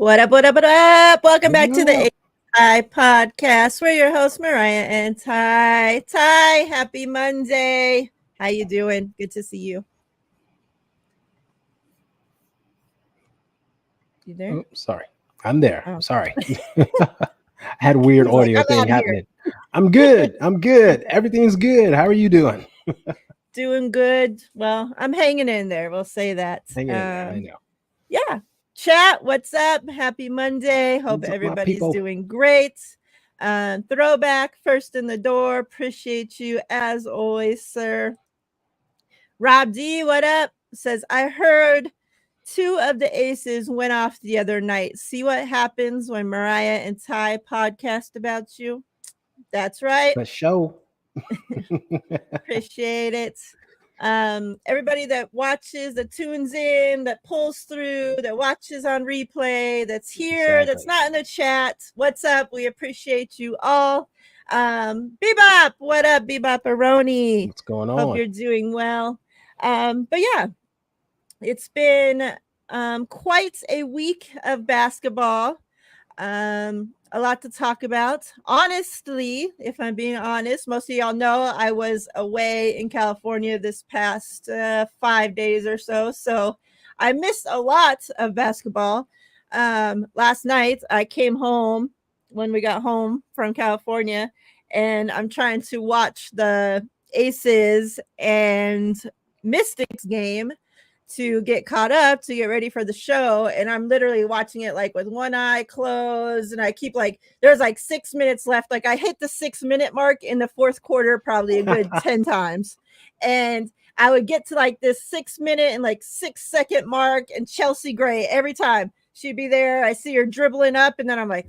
What up, what up, what up? Welcome back to the What up? AI podcast. We're your hosts, Miriah and Ty. Ty, happy Monday. How you doing? Good to see you. You there? Oh, sorry. I'm there. Oh. Sorry. I had a weird He's like, audio I'm thing out of here. happening. I'm good. I'm good. Everything's good. How are you doing? Doing good. Well, I'm hanging in there. We'll say that. Hanging in there. I know. Yeah. Chat, what's up? Happy Monday. Hope What's up, my everybody's people? doing great. Throwback, first in the door. Appreciate you as always, sir. Rob D, what up? Says, I heard two of the Aces went off the other night. See what happens when Miriah and Ty podcast about you? That's right. The show. Appreciate it. Everybody that watches, that tunes in, that pulls through, that watches on replay, that's here, that's not in the chat. What's up? We appreciate you all. Bebop, what up, Bebop Aroni? What's going on? Hope you're doing well. But yeah, it's been quite a week of basketball. A lot to talk about. Honestly, if I'm being honest, most of y'all know I was away in California this past 5 days or so. So I missed a lot of basketball. Last night, I came home when we got home from California, and I'm trying to watch the Aces and Mystics game to get caught up, to get ready for the show. And I'm literally watching it like with one eye closed. And I keep like, there's like 6 minutes left. Like I hit the 6 minute mark in the fourth quarter, probably a good 10 times. And I would get to like this 6 minute and like 6 second mark, and Chelsea Gray, every time she'd be there, I see her dribbling up, and then I'm like,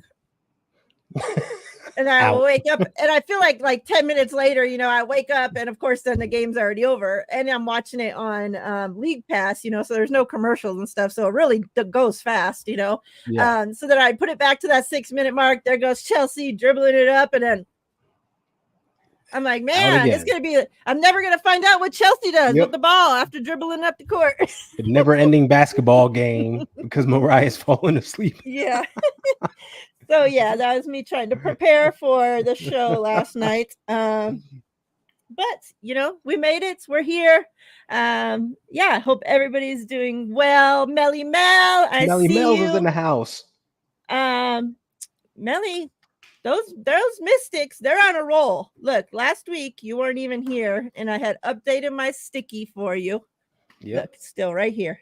and I will wake up, and I feel like 10 minutes later, I wake up, and of course then the game's already over, and I'm watching it on League Pass, so there's no commercials and stuff, so it really goes fast, Yeah. So then I put it back to that 6 minute mark. There goes Chelsea dribbling it up, and then I'm like, man, it's gonna be. I'm never gonna find out what Chelsea does with the ball after dribbling up the court. A never-ending basketball game because Miriah's falling asleep. Yeah. So yeah, that was me trying to prepare for the show last night. But we made it. We're here. I hope everybody's doing well. Melly Mel, Melly Mel is in the house. Melly, those Mystics, they're on a roll. Look, last week you weren't even here, and I had updated my sticky for you. Yep. Look, it's still right here.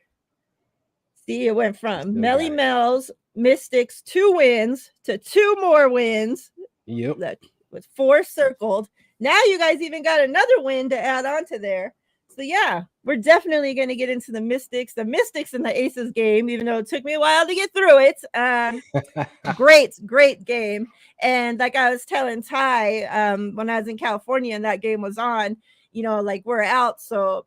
See, it went from Melly Mel's Mystics 2 wins to 2 more wins. Yep. Look, with 4 circled. Now you guys even got another win to add on to there. So yeah, we're definitely going to get into the Mystics and the Aces game, even though it took me a while to get through it. Great game. And like I was telling Ty, when I was in California and that game was on, like we're out. So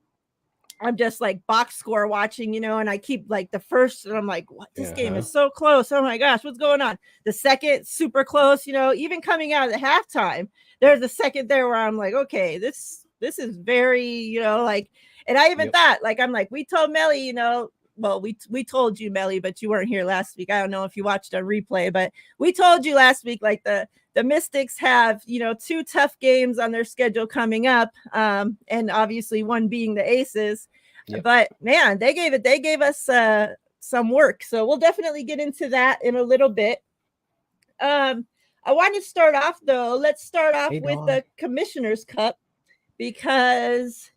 I'm just like box score watching, and I keep like the first, and I'm like, what? This game is so close. Oh my gosh, what's going on? The second, super close, even coming out of the halftime, there's a second there where I'm like, okay, this is very, and I even thought, like, I'm like, we told Melly, well, we told you, Melly, but you weren't here last week. I don't know if you watched a replay, but we told you last week, like the Mystics have, 2 tough games on their schedule coming up. And obviously one being the Aces. Yep. But man, they gave us some work. So we'll definitely get into that in a little bit. I want to start off though. Let's start off with the Commissioner's Cup, because,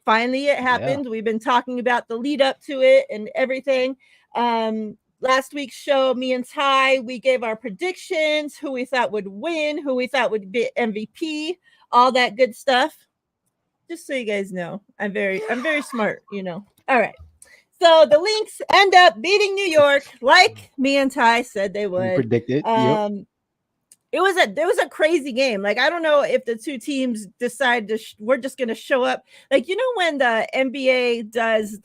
finally it happened. Yeah. We've been talking about the lead up to it and everything. Last week's show, me and Ty, we gave our predictions, who we thought would win, who we thought would be MVP, all that good stuff. Just so you guys know, I'm very smart, All right. So the Lynx end up beating New York, like me and Ty said they would. We predicted. It was a crazy game. Like, I don't know if the two teams decide we're just going to show up. Like, when the NBA does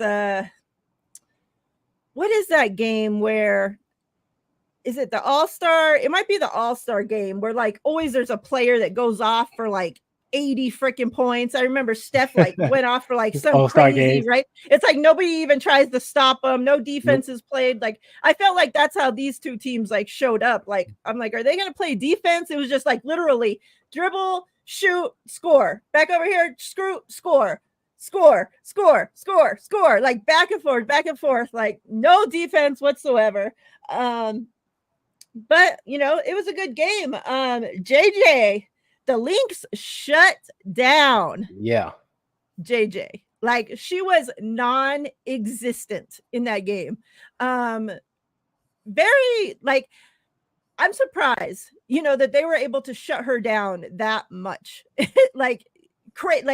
what is that game where, is it the All-Star? It might be the All-Star game where like always there's a player that goes off for like 80 freaking points. I remember Steph like went off for like some All-Star crazy, game. right? It's like nobody even tries to stop them. No defense Nope. is played. Like I felt like that's how these two teams like showed up. Like I'm like, are they gonna play defense? It was just like literally dribble, shoot, score. Back over here, screw, score. Score, score, score, score, like back and forth, like no defense whatsoever. But you know, it was a good game. JJ, the Lynx shut down Yeah. JJ. Like she was non-existent in that game. Very like I'm surprised, you know, that they were able to shut her down that much. like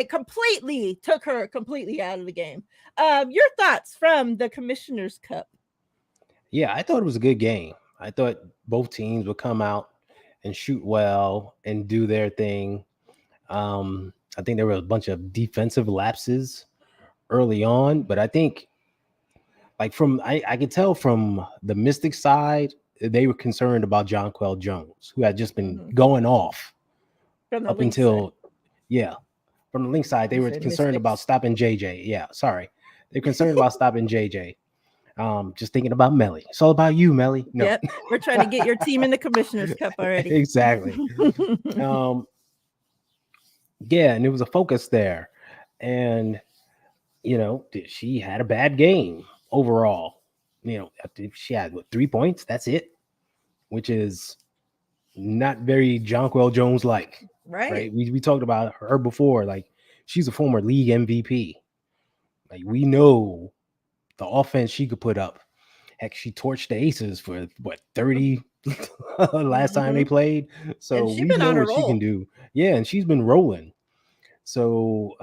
completely took her completely out of the game. Your thoughts from the Commissioner's Cup? Yeah, I thought it was a good game. I thought both teams would come out and shoot well and do their thing. I think there were a bunch of defensive lapses early on, but I think like I could tell from the Mystic side, they were concerned about Jonquel Jones, who had just been going off From the up Lynx side. until from the Link side, they You were said concerned about Mystics. stopping JJ. Yeah, sorry. They're concerned about stopping JJ. Just thinking about Melly. It's all about you, Melly. No. Yep. We're trying to get your team in the Commissioner's Cup already. Exactly. Yeah, and it was a focus there. And you know, she had a bad game overall. You know, she had 3 points. That's it, which is not very Jonquel Jones like. Right. We talked about her before. Like she's a former league MVP. Like we know the offense she could put up. Heck, she torched the Aces for what 30 last time they played. So And she's we been know on a what she roll. can do. Yeah, and she's been rolling. So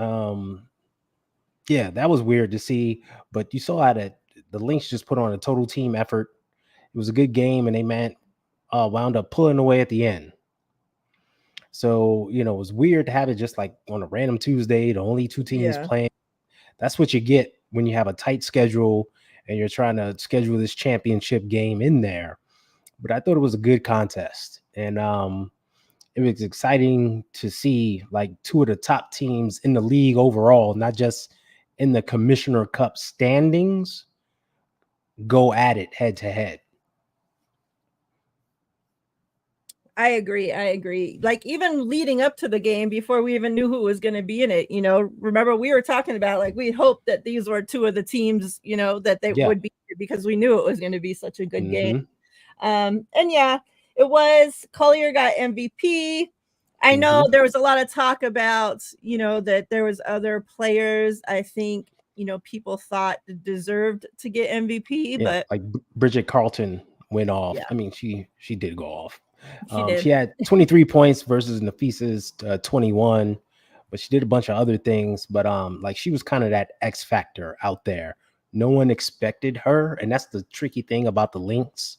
yeah, that was weird to see. But you saw how that the Lynx just put on a total team effort. It was a good game, and they wound up pulling away at the end. So, you know, it was weird to have it just like on a random Tuesday, the only two teams playing. That's what you get when you have a tight schedule and you're trying to schedule this championship game in there. But I thought it was a good contest. And it was exciting to see like two of the top teams in the league overall, not just in the Commissioner Cup standings, go at it head to head. I agree. Like even leading up to the game, before we even knew who was going to be in it, you know, remember we were talking about like we hoped that these were two of the teams, you know, that they would be, because we knew it was going to be such a good game. And yeah, it was. Collier got MVP. I know there was a lot of talk about, you know, that there was other players, I think, you know, people thought deserved to get MVP, but like Bridget Carlton went off. Yeah. I mean, she did go off. She did. She had 23 points versus Nafisa's 21, but she did a bunch of other things. But like she was kind of that X factor out there. No one expected her, and that's the tricky thing about the Lynx.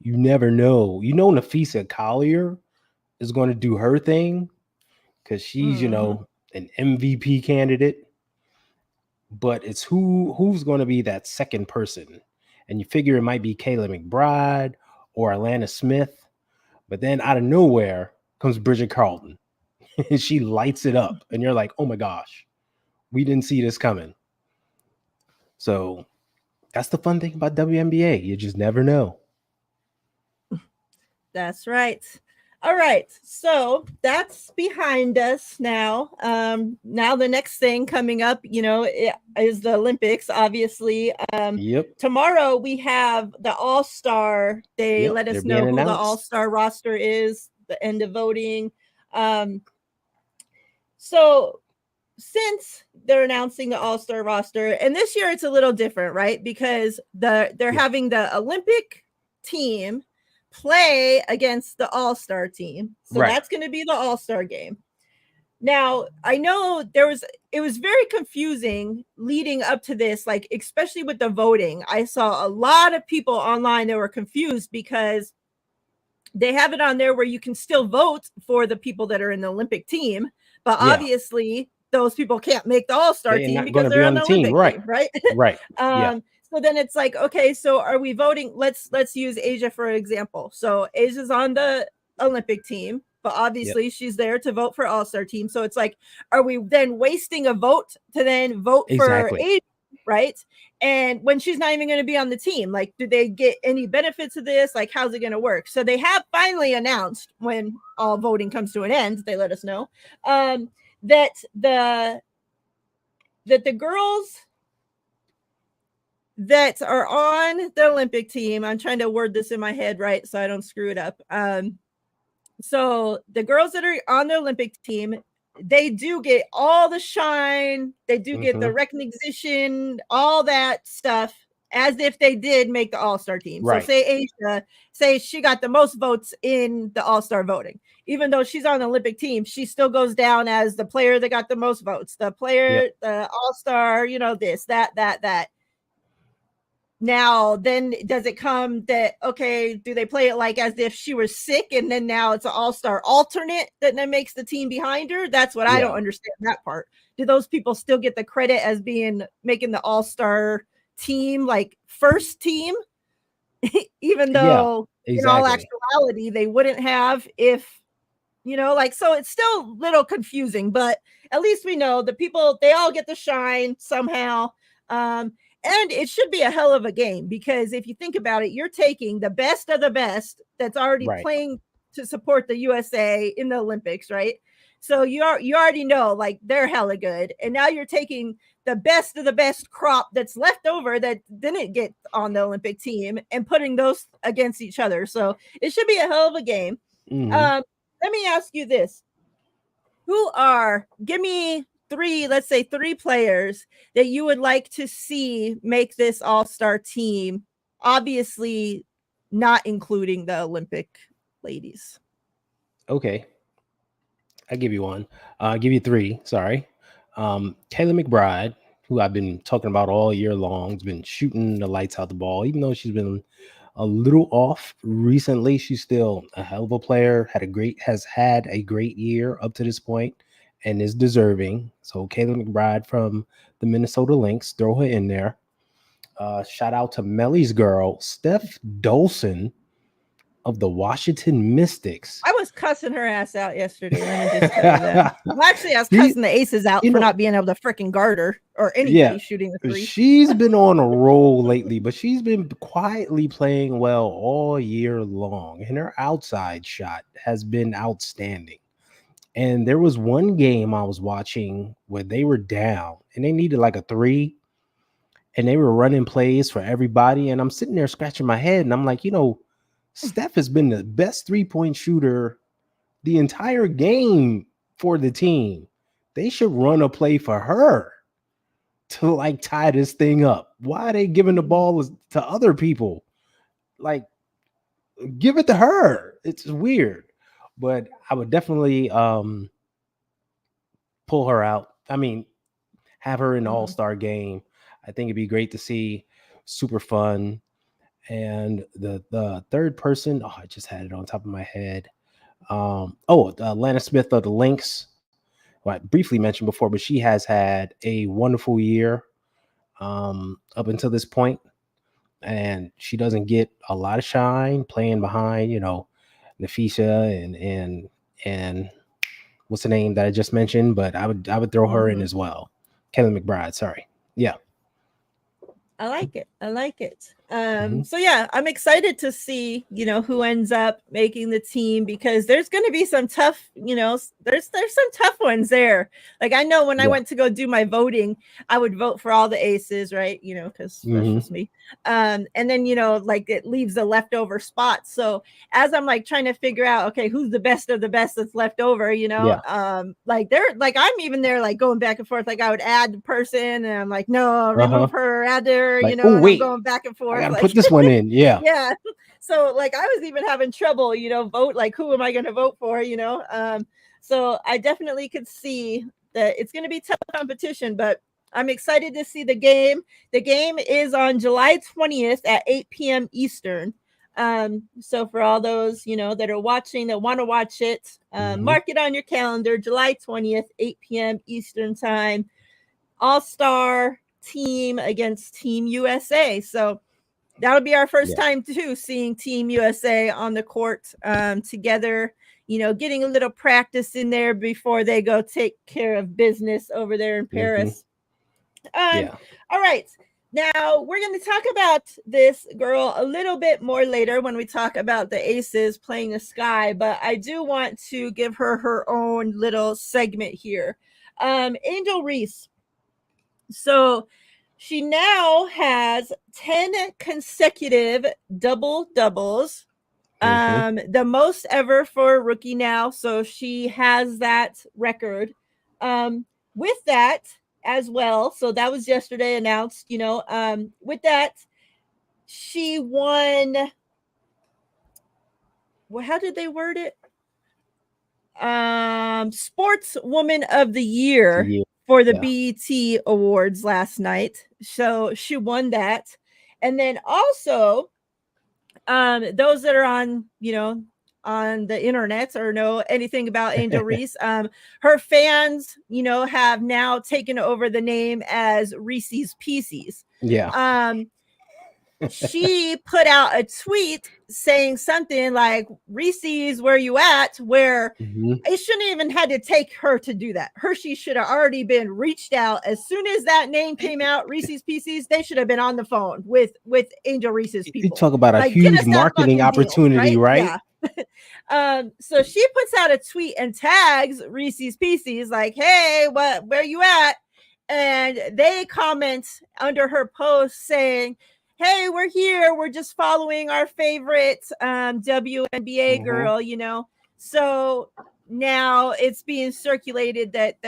You never know. You know, Nafisa Collier is going to do her thing because she's, you know, an MVP candidate. But it's who's going to be that second person. And you figure it might be Kayla McBride or Alana Smith. But then out of nowhere comes Bridget Carlton. And she lights it up. And you're like, oh my gosh, we didn't see this coming. So that's the fun thing about WNBA. You just never know. That's right. All right. So that's behind us now. Now the next thing coming up, you know, is the Olympics, obviously. Tomorrow we have the All-Star. They let us know who the All-Star roster is, the end of voting. So since they're announcing the All-Star roster, and this year it's a little different, right? Because they're having the Olympic team play against the All-Star team. So that's going to be the All-Star game. Now, I know it was very confusing leading up to this, like, especially with the voting. I saw a lot of people online that were confused because they have it on there where you can still vote for the people that are in the Olympic team, but obviously those people can't make the All-Star team because they're on the Olympic team, right? Right. So then it's like, okay, so are we voting? Let's use Asia for example. So Asia's on the Olympic team. but Yep. obviously she's there to vote for all-star team. So it's like, are we then wasting a vote to then vote for Exactly. Asia, right? And when she's not even going to be on the team, like, do they get any benefits of this? Like, how's it going to work? So they have finally announced, when all voting comes to an end, they let us know, that the girls that are on the Olympic team, I'm trying to word this in my head right so I don't screw it up. So the girls that are on the Olympic team, they do get all the shine. They do get the recognition, all that stuff, as if they did make the all-star team. Right. So say Asia, say she got the most votes in the all-star voting. Even though she's on the Olympic team, she still goes down as the player that got the most votes, the player, Yep. the all-star, this, that. Now, then does it come that, okay, do they play it like as if she was sick and then now it's an all-star alternate that then makes the team behind her? That's what I don't understand, that part. Do those people still get the credit as making the all-star team like first team? Even though in all actuality they wouldn't have if, so it's still a little confusing, but at least we know the people, they all get to shine somehow. And it should be a hell of a game, because if you think about it, you're taking the best of the best that's already playing to support the USA in the Olympics, right? So you already know, like, they're hella good. And now you're taking the best of the best crop that's left over that didn't get on the Olympic team and putting those against each other. So it should be a hell of a game. Let me ask you this. Give me three players that you would like to see make this all-star team, obviously not including the Olympic ladies. Okay. I give you one. I'll give you three. Sorry. Kayla McBride, who I've been talking about all year long, has been shooting the lights out the ball, even though she's been a little off recently. She's still a hell of a player. Has had a great year up to this point, and is deserving. So Kayla McBride from the Minnesota Lynx, throw her in there. Shout out to Melly's girl, Steph Dolson of the Washington Mystics. I was cussing her ass out yesterday. Let me just tell you that. Well, actually, I was cussing the Aces out for not being able to freaking guard her or anybody shooting the three. She's been on a roll lately, but she's been quietly playing well all year long, and her outside shot has been outstanding. And there was one game I was watching where they were down and they needed like a three, and they were running plays for everybody. And I'm sitting there scratching my head, and I'm like, Steph has been the best three-point shooter the entire game for the team. They should run a play for her to like tie this thing up. Why are they giving the ball to other people? Like, give it to her. It's weird. But I would definitely pull her out. I mean, have her in the all-star game. I think it'd be great to see. Super fun. And the third person, I just had it on top of my head. Lana Smith of the Lynx, who I briefly mentioned before, but she has had a wonderful year up until this point, and she doesn't get a lot of shine playing behind, Nafisha and what's the name that I just mentioned, but I would throw her in as well. Kelly McBride, sorry. Yeah. I like it. So yeah, I'm excited to see, who ends up making the team, because there's going to be some tough, there's some tough ones there. Like, I know when I went to go do my voting, I would vote for all the Aces, right? Because that's just me. And then, like, it leaves the leftover spots. So as I'm like trying to figure out, okay, who's the best of the best that's left over, like I'm even there, like going back and forth. Like, I would add the person and I'm like, no, remove her, add her, like, and I'm going back and forth. I gotta like, put this one in. Yeah. Yeah. So like I was even having trouble, vote, like, who am I going to vote for, so I definitely could see that it's going to be tough competition, but I'm excited to see the game. The game is on July 20th at 8 p.m. Eastern. So for all those, that are watching, that want to watch it, mark it on your calendar, July 20th, 8 p.m. Eastern time, all-star team against Team USA. So that'll be our first time too, seeing Team USA on the court together. getting a little practice in there before they go take care of business over there in Mm-hmm. Paris. Um, Yeah. all right. Now we're going to talk about this girl a little bit more later when we talk about the Aces playing the Sky, but I do want to give her own little segment here. Angel Reese. So she now has 10 consecutive double doubles, Mm-hmm. the most ever for a rookie now. So she has that record. With that as well, so that was yesterday announced, with that, she won. Well, how did they word it? Sportswoman of the Year Yeah. for the Yeah. BET Awards last night. So she won that. And then also, those that are on the internet or know anything about Angel Reese, her fans, have now taken over the name as Reese's Pieces. Yeah. She put out a tweet saying something like, Reese's, where you at? Where Mm-hmm. it shouldn't even had to take her to do that. Hershey should have already been reached out as soon as that name came out. Reese's Pieces, they should have been on the phone with Angel Reese's You people. talk about a Like, get huge us that marketing fucking deal, opportunity, right? right? Yeah. So she puts out a tweet and tags Reese's Pieces, like, hey, where you at? And they comment under her post saying, hey, we're here. We're just following our favorite WNBA Mm-hmm. girl. So now it's being circulated that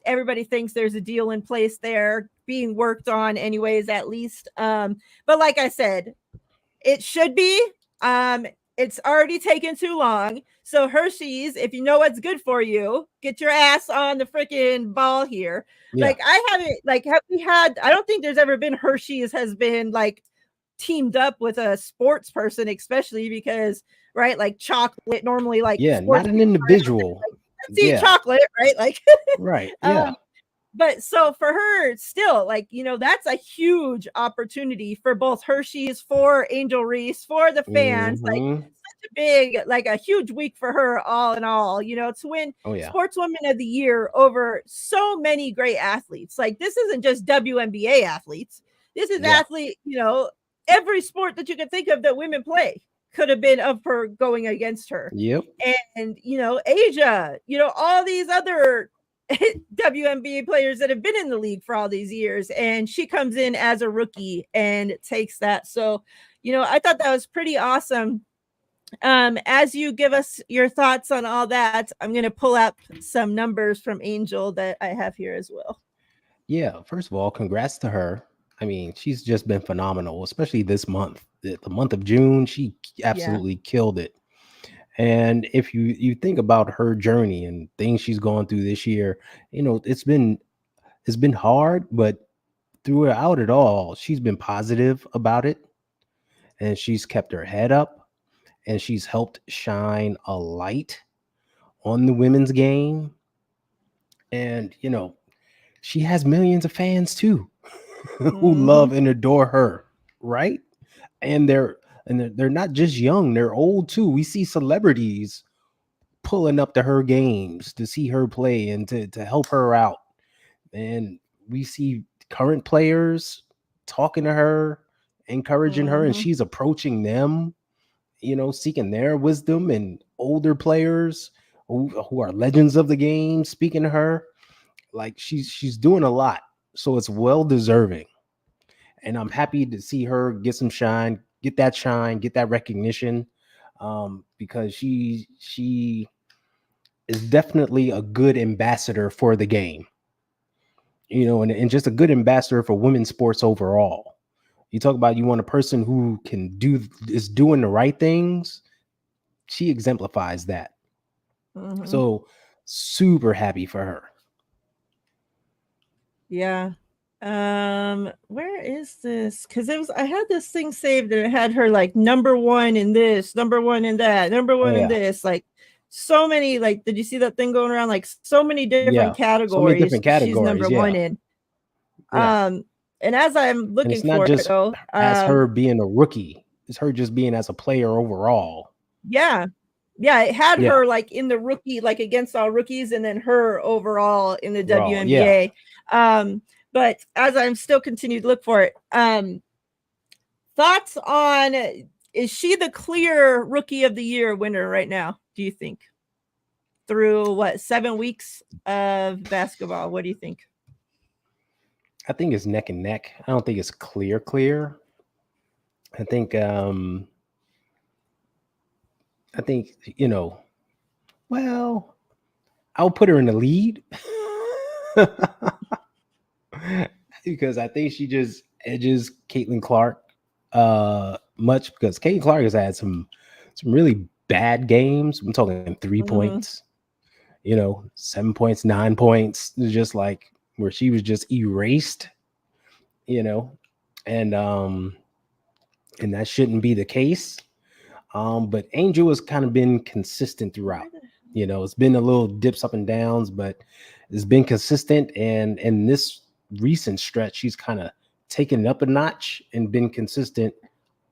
everybody thinks there's a deal in place there being worked on anyways, at least. But like I said, it should be. It's already taken too long. So Hershey's, if you know what's good for you, get your ass on the freaking ball here. Yeah. Like I haven't, like have we had? I don't think there's ever been Hershey's has been like teamed up with a sports person, especially because right, like chocolate normally like Yeah. sports Not an people individual. like, let's eat Yeah. chocolate, right? Like Right. Yeah. um but so for her still like that's a huge opportunity for both Hershey's, for Angel Reese, for the fans, like Mm-hmm. such a big, like a huge week for her all in all, to win Oh yeah. Sportswoman of the Year over so many great athletes. Like this isn't just WNBA athletes, this is Yeah. athlete, every sport that you can think of that women play could have been of her going against her. Yep. And Asia, all these other WNBA players that have been in the league for all these years, and she comes in as a rookie and takes that. So, I thought that was pretty awesome. As you give us your thoughts on all that, I'm going to pull up some numbers from Angel that I have here as well. Yeah. First of all, congrats to her. I mean, she's just been phenomenal, especially this month. The month of June, she Yeah. absolutely killed it. And if you think about her journey and things she's gone through this year, it's been hard, but throughout it all, she's been positive about it, and she's kept her head up, and she's helped shine a light on the women's game. And she has millions of fans too who Mm-hmm. love and adore her, right? And they're not just young, they're old too. We see celebrities pulling up to her games to see her play and to help her out. And we see current players talking to her, encouraging her, and Mm-hmm. she's approaching them, seeking their wisdom, and older players who are legends of the game speaking to her. Like she's doing a lot. So it's well deserving. And I'm happy to see her get some shine, get that recognition. Because she is definitely a good ambassador for the game, and just a good ambassador for women's sports overall. You talk about you want a person who is doing the right things. She exemplifies that. Mm-hmm. So super happy for her. Yeah. Where is this? Because I had this thing saved and it had her like number one in this, number one in that, number Oh one in yeah. this. Like so many, like, did you see that thing going around? Like so many different Yeah. So many categories different she's number categories. one Yeah. in. Yeah. And as I'm And looking it's not for it just though, as her being a rookie, it's her just being as a player overall. yeah. Yeah, it had Yeah. her like in the rookie, like against all rookies, and then her overall in the Raw. Yeah. WNBA. But as I'm still continued to look for it, thoughts on, is she the clear rookie of the year winner right now? Do you think through what 7 weeks of basketball? What do you think? I think it's neck and neck. I don't think it's clear. I think I think, well, I'll put her in the lead because I think she just edges Caitlin Clark much, because Caitlin Clark has had some really bad games. I'm talking 3 points, 7 points, 9 points, just like where she was just erased, you know, and and that shouldn't be the case. But Angel has kind of been consistent throughout. It's been a little dips up and downs, but it's been consistent. And in this recent stretch, she's kind of taken it up a notch and been consistent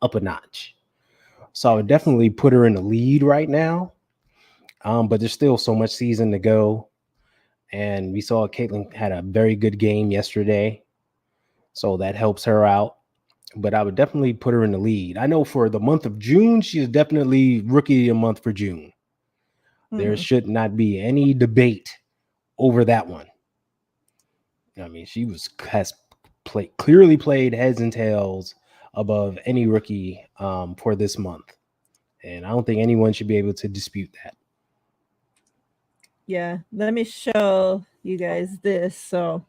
up a notch. So I would definitely put her in the lead right now. But there's still so much season to go. And we saw Caitlin had a very good game yesterday. So that helps her out. But I would definitely put her in the lead. I know for the month of June, she is definitely rookie of the month for June. There should not be any debate over that one. I mean, she has clearly played heads and tails above any rookie for this month. And I don't think anyone should be able to dispute that. Yeah, let me show you guys this. So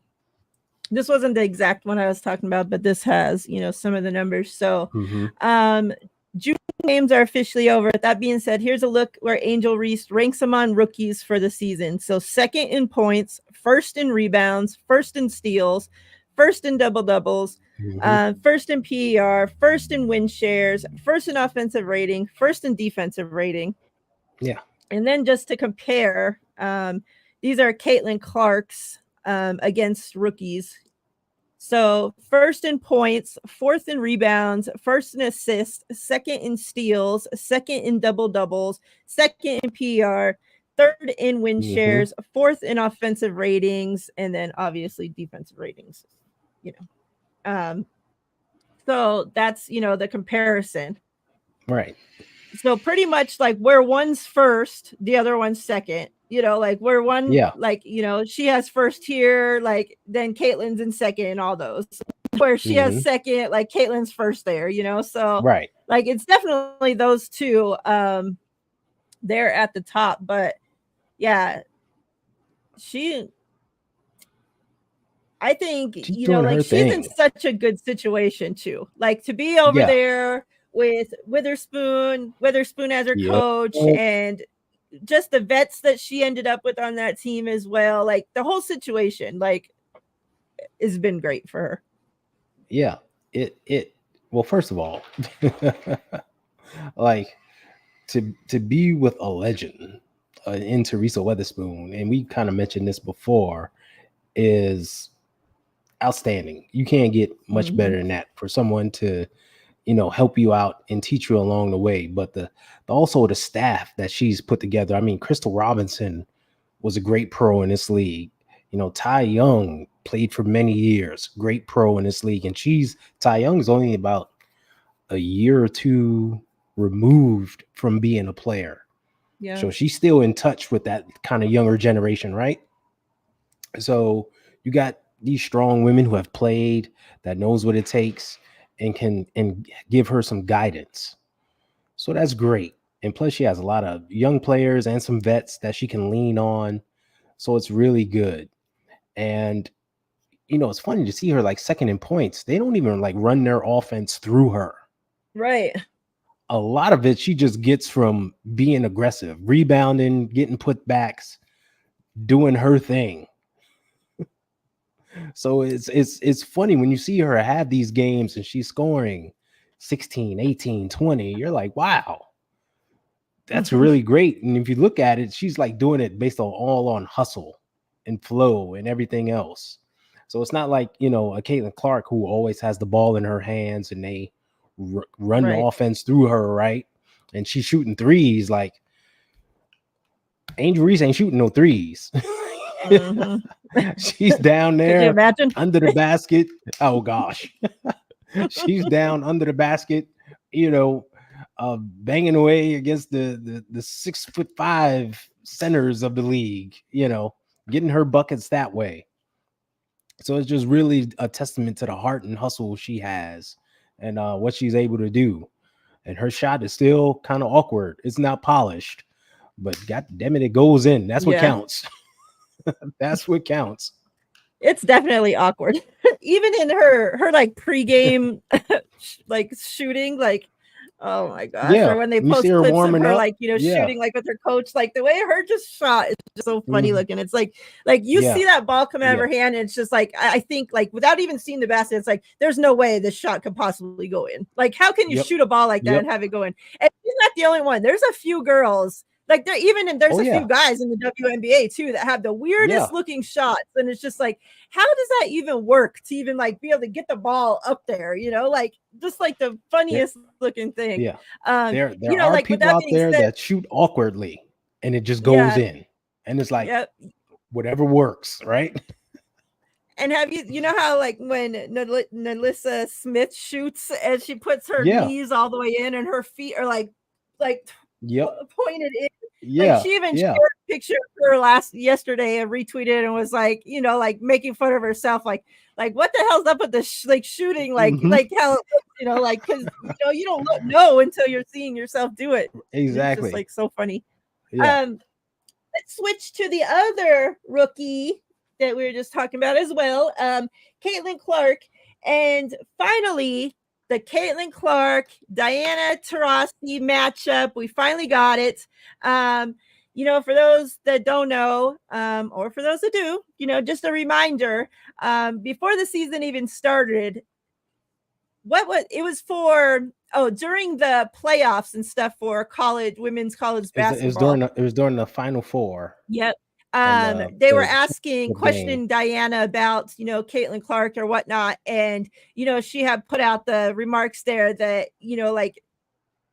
this wasn't the exact one I was talking about, but this has, some of the numbers. So June games are officially over. That being said, here's a look where Angel Reese ranks among rookies for the season. So second in points, first in rebounds, first in steals, first in double doubles, first in PER, first in win shares, first in offensive rating, first in defensive rating. Yeah. And then just to compare, these are Caitlin Clark's against rookies. So first in points, fourth in rebounds, first in assists, second in steals, second in double doubles, second in PR, third in win shares, fourth in offensive ratings, and then obviously defensive ratings. So that's the comparison. Right. So pretty much like where one's first, the other one's second. Like where one, like she has first here, like then Caitlin's in second, and all those. Where she has second, like Caitlin's first there. So right, like it's definitely those two there at the top. But yeah, I think she's doing like her she's thing. in such a good situation too. Like to be over there with Witherspoon as her coach, and just the vets that she ended up with on that team as well. Like the whole situation, like, has been great for her. Yeah. Well, first of all, like to be with a legend in Teresa Witherspoon, and we kind of mentioned this before, is outstanding. You can't get much better than that for someone to help you out and teach you along the way. But also the staff that she's put together. I mean, Crystal Robinson was a great pro in this league. Ty Young played for many years, great pro in this league. And Ty Young is only about a year or two removed from being a player. Yeah. So she's still in touch with that kind of younger generation, right? So you got these strong women who have played, that knows what it takes, and can give her some guidance. So that's great. And plus she has a lot of young players and some vets that she can lean on. So it's really good. And it's funny to see her like second in points. They don't even like run their offense through her. Right. A lot of it she just gets from being aggressive, rebounding, getting putbacks, doing her thing. So it's funny when you see her have these games and she's scoring 16, 18, 20. You're like, wow, that's really great. And if you look at it, she's like doing it based on hustle and flow and everything else. So it's not like, a Caitlin Clark who always has the ball in her hands and they run the offense through her, right? And she's shooting threes. Like, Angel Reese ain't shooting no threes. Mhm. She's down Could you there imagine? under the basket. Oh gosh. She's down under the basket, you know, banging away against the 6'5" centers of the league, you know, getting her buckets that way. So it's just really a testament to the heart and hustle she has, and what she's able to do. And her shot is still kind of awkward. It's not polished, but god damn it, it goes in. That's what Yeah. counts. That's what counts. It's definitely awkward. Even in her like pregame like shooting, like oh my gosh, or Yeah, when they you see post her clips of warming her up. like, you know, Yeah. shooting like with her coach, like the way her just shot is just so funny Mhm. looking. It's like you Yeah. see that ball come out of Yeah. her hand, and it's just like I think like without even seeing the basket, it's like there's no way this shot could possibly go in. Like how can you Yep. shoot a ball like that Yep. and have it go in? And she's not the only one. There's a few girls like there even and there's Oh a few yeah. guys in the WNBA too that have the weirdest Yeah. looking shots, and it's just like how does that even work to even like be able to get the ball up there, you know, like just like the There, funniest looking thing. yeah. You There know, are like with people that out being there said, that shoot awkwardly and it just goes yeah, in. And it's like yeah. whatever works, right? And have you know how like when Nalissa Smith shoots and she puts her Yeah. knees all the way in and her feet are like Yep. pointed in. Like Yeah. she even shared Yeah. a picture of her yesterday and retweeted and was like, you know, like making fun of herself, like what the hell's up with this like shooting, Hmm. like how you know, like because you know you don't know until you're seeing yourself do it. And it's just Exactly. like so funny. Yeah. Um, let's switch to the other rookie that we were just talking about as well, Caitlin Clark. And finally, the Caitlin Clark, Diana Taurasi matchup. We finally got it. You know, for those that don't know, or for those that do, you know, just a reminder, before the season even started, what was it was for during the playoffs and stuff for women's college basketball. It was during the final four Yep. and They were the asking, championship game. questioning Diana about, you know, Caitlin Clark or whatnot. And, you know, she had put out the remarks there that, you know, like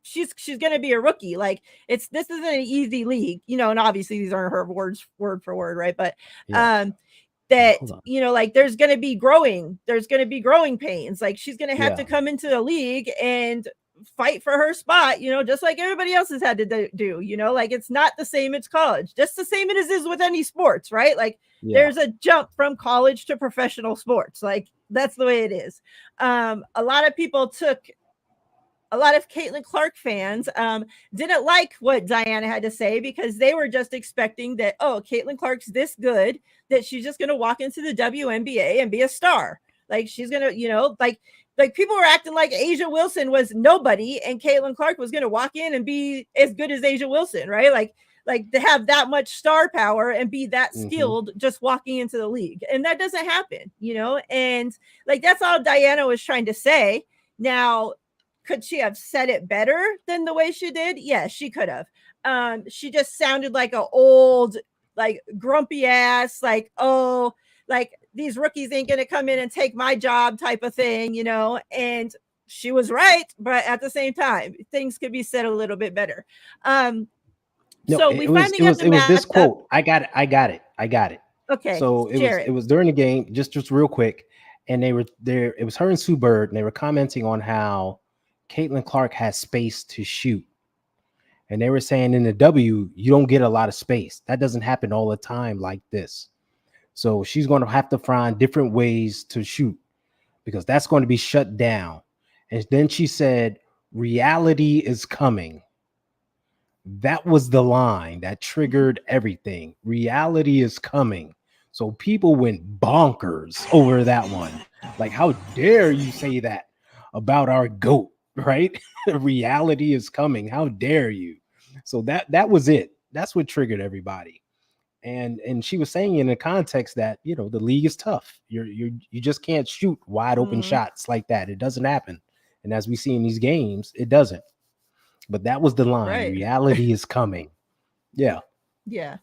she's gonna be a rookie. Like this isn't an easy league, you know, and obviously these aren't her words word for word, right? But Yeah. that, Hold on. you know, like there's gonna be growing pains. Like she's gonna have to Yeah. come into the league and fight for her spot, you know, just like everybody else has had to do, you know, like it's not the same as college, just the same as is with any sports, right? Like Yeah. there's a jump from college to professional sports. Like that's the way it is. A lot of people a lot of Caitlin Clark fans didn't like what Diana had to say because they were just expecting that, oh, Caitlin Clark's this good that she's just going to walk into the WNBA and be a star. Like she's going to, you know, like people were acting like Asia Wilson was nobody and Caitlin Clark was going to walk in and be as good as Asia Wilson, right? Like to have that much star power and be that Hmm. skilled just walking into the league. And that doesn't happen, you know? And like that's all Diana was trying to say. Now, could she have said it better than the way she did? Yes, she could have. She just sounded like a old, like grumpy ass, like, oh, like these rookies ain't gonna come in and take my job type of thing, you know. And she was right, but at the same time, things could be said a little bit better. Um, No, so we finally got the it was this matchup. quote. I got it. Okay, So share it it. was during the game, just real quick, and they were there. It was her and Sue Bird, and they were commenting on how Caitlin Clark has space to shoot, and they were saying in the W you don't get a lot of space. That doesn't happen all the time like this. So she's going to have to find different ways to shoot because that's going to be shut down. And then she said, "Reality is coming." That was the line that triggered everything. Reality is coming. So people went bonkers over that one. Like, how dare you say that about our goat, right? Reality is coming. How dare you? So that was it. That's what triggered everybody. And she was saying in a context that, you know, the league is tough. You just can't shoot wide open Mhm. shots like that. It doesn't happen. And as we see in these games, it doesn't. But that was the line. Right. Reality is coming. Yeah. Yeah.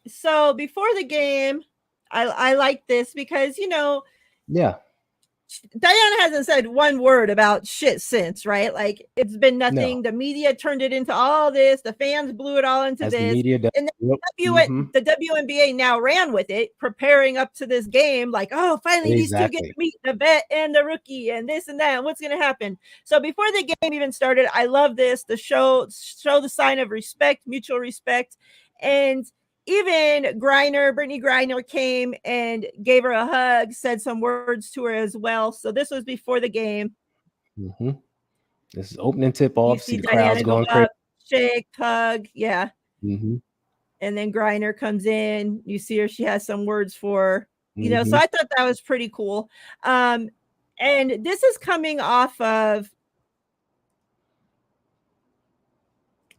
So before the game, I like this because you know Yeah. Diana hasn't said one word about shit since, right? Like it's been No, nothing. The media turned it into all this. The fans blew it all into as the this. media does. And Yep. the WNBA now ran with it, preparing up to this game. Like, oh, finally these two get to Exactly. meet the vet and the rookie, and this and that. And what's going to happen? So before the game even started, I love this. The show the sign of respect, mutual respect, and even Brittany Griner came and gave her a hug, said some words to her as well. So this was before the game. Mm-hmm. This is opening tip You off. See see the crowd's Diana go going crazy. up, shake, hug, yeah. Mm-hmm. And then Griner comes in. You see her; she has some words for Mm-hmm. So I thought that was pretty cool. And this is coming off of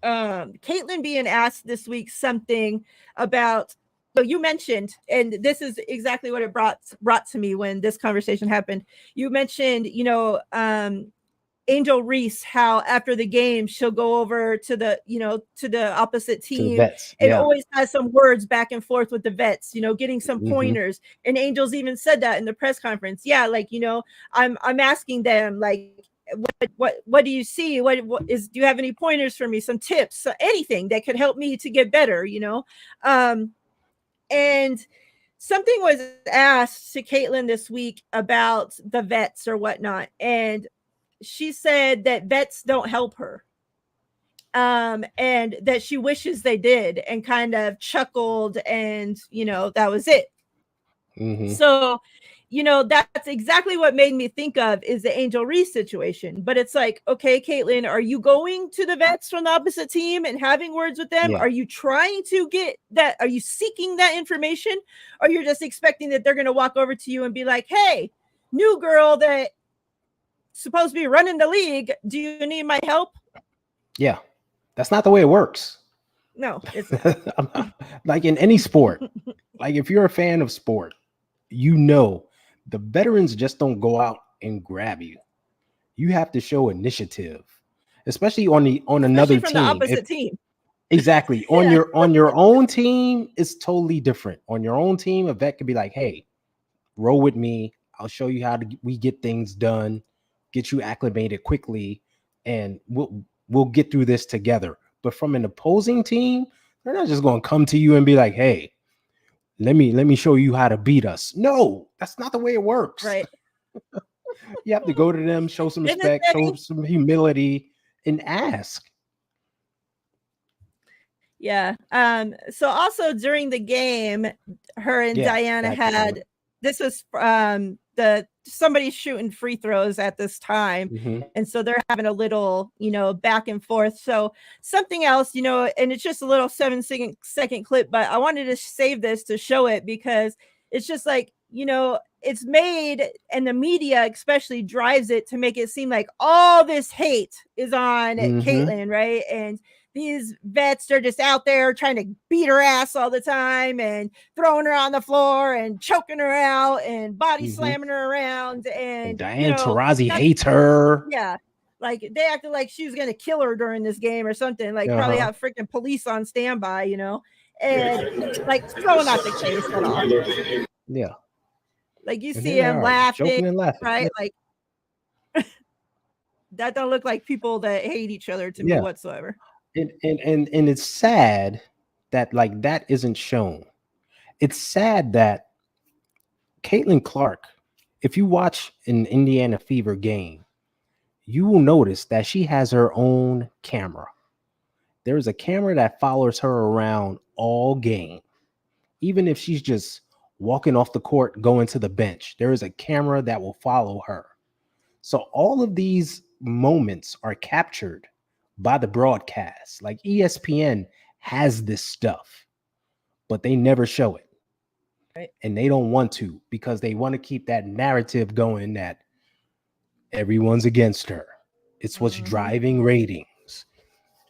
Caitlin being asked this week something about. So you mentioned, and this is exactly what it brought to me when this conversation happened. You mentioned, Angel Reese, how after the game she'll go over to the opposite To the team vets. and Yeah. always has some words back and forth with the vets, getting some Mm-hmm. pointers. And Angel's even said that in the press conference. Yeah, like I'm asking them like what do you see? What is do you have any pointers for me? Some tips, anything that could help me to get better, and something was asked to Caitlin this week about the vets or whatnot, and she said that vets don't help her, and that she wishes they did, and kind of chuckled, and that was it. Mm-hmm. So that's exactly what made me think of is the Angel Reese situation. But it's like, okay, Caitlin, are you going to the vets from the opposite team and having words with them? Yeah. Are you trying to get that? Are you seeking that information, or you're just expecting that they're going to walk over to you and be like, hey, new girl that supposed to be running the league, do you need my help? Yeah. That's not the way it works. No, it's not. Like in any sport, like if you're a fan of sport, the veterans just don't go out and grab you. You have to show initiative, especially on Especially another from the team. opposite team. Exactly. Yeah. On your own team, it's totally different. On your own team, a vet could be like, hey, roll with me. I'll show you how we get things done, get you acclimated quickly, and we'll get through this together. But from an opposing team, they're not just going to come to you and be like, hey, let me show you how to beat us. No, that's not the way it works. Right. You have to go to them, show some Isn't it respect, show petty? some humility, and ask. Yeah. So also during the game, her and Yeah, Diana that had this was the somebody shooting free throws at this time. Mm-hmm. And so they're having a little, back and forth. So something else, and it's just a little 7-second clip, but I wanted to save this to show it because it's just like, it's made, and the media especially drives it to make it seem like all this hate is on Caitlin, right? And these vets are just out there trying to beat her ass all the time and throwing her on the floor and choking her out and body slamming her around. And Diane Taurasi hates her. Yeah. Like they acted like she was going to kill her during this game or something. Like probably have freaking police on standby, and like so not the case at all. Yeah. Like you see him laughing, joking and laughing, right? Like that don't look like people that hate each other to me whatsoever. And it's sad that like that isn't shown. It's sad that Caitlin Clark, if you watch an Indiana Fever game, you will notice that she has her own camera. There is a camera that follows her around all game. Even if she's just walking off the court, going to the bench, there is a camera that will follow her. So all of these moments are captured by the broadcast. Like ESPN has this stuff, but they never show it. Right. And they don't want to because they want to keep that narrative going that everyone's against her. It's what's driving ratings.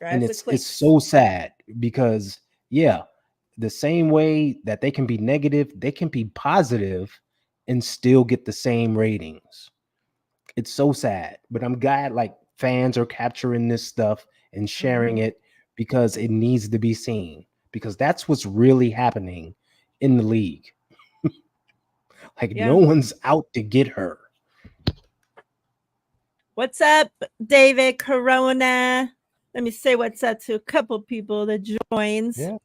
And it's so sad because the same way that they can be negative, they can be positive and still get the same ratings. It's so sad, but I'm glad like fans are capturing this stuff and sharing it because it needs to be seen, because that's what's really happening in the league. Like no one's out to get her. What's up, David Corona? Let me say what's up to a couple people that joins. Yeah.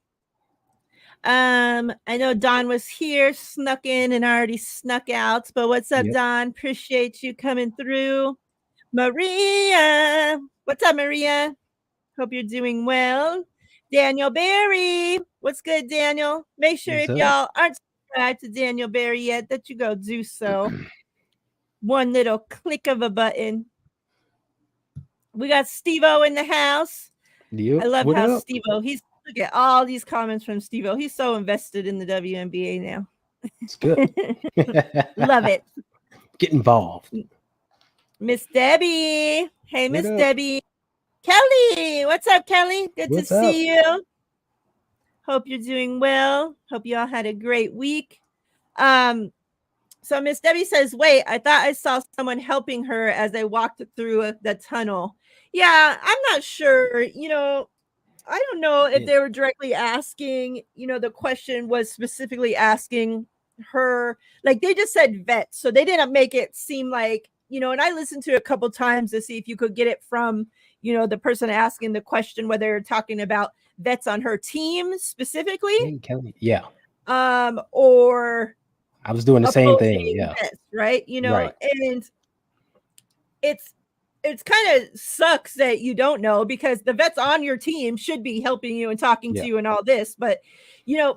I know Don was here, snuck in and already snuck out. But what's up, Yep. Don? Appreciate you coming through. Maria, what's up, Maria? Hope you're doing well. Daniel Berry, what's good, Daniel? Make sure What's if up? y'all aren't subscribed to Daniel Berry yet, that you go do so. One little click of a button. We got Steve-O in the house. Yep. I love What how up? Steve-O, look at all these comments from Steve-O. He's so invested in the WNBA now. It's good. Love it. Get involved. Miss Debbie. Hey, What Miss up? Debbie. Kelly. What's up, Kelly? Good What's to up? see you. Hope you're doing well. Hope you all had a great week. So Miss Debbie says, wait, I thought I saw someone helping her as I walked through the tunnel. Yeah, I'm not sure. I don't know if they were directly asking, the question was specifically asking her, like they just said vet. So they didn't make it seem like, and I listened to it a couple times to see if you could get it from, the person asking the question, whether they're talking about vets on her team specifically. Hey, Kelly. Yeah. Or I was doing the same thing. Yeah. vets, right? Right. And it's kind of sucks that you don't know, because the vets on your team should be helping you and talking to you and all this. But,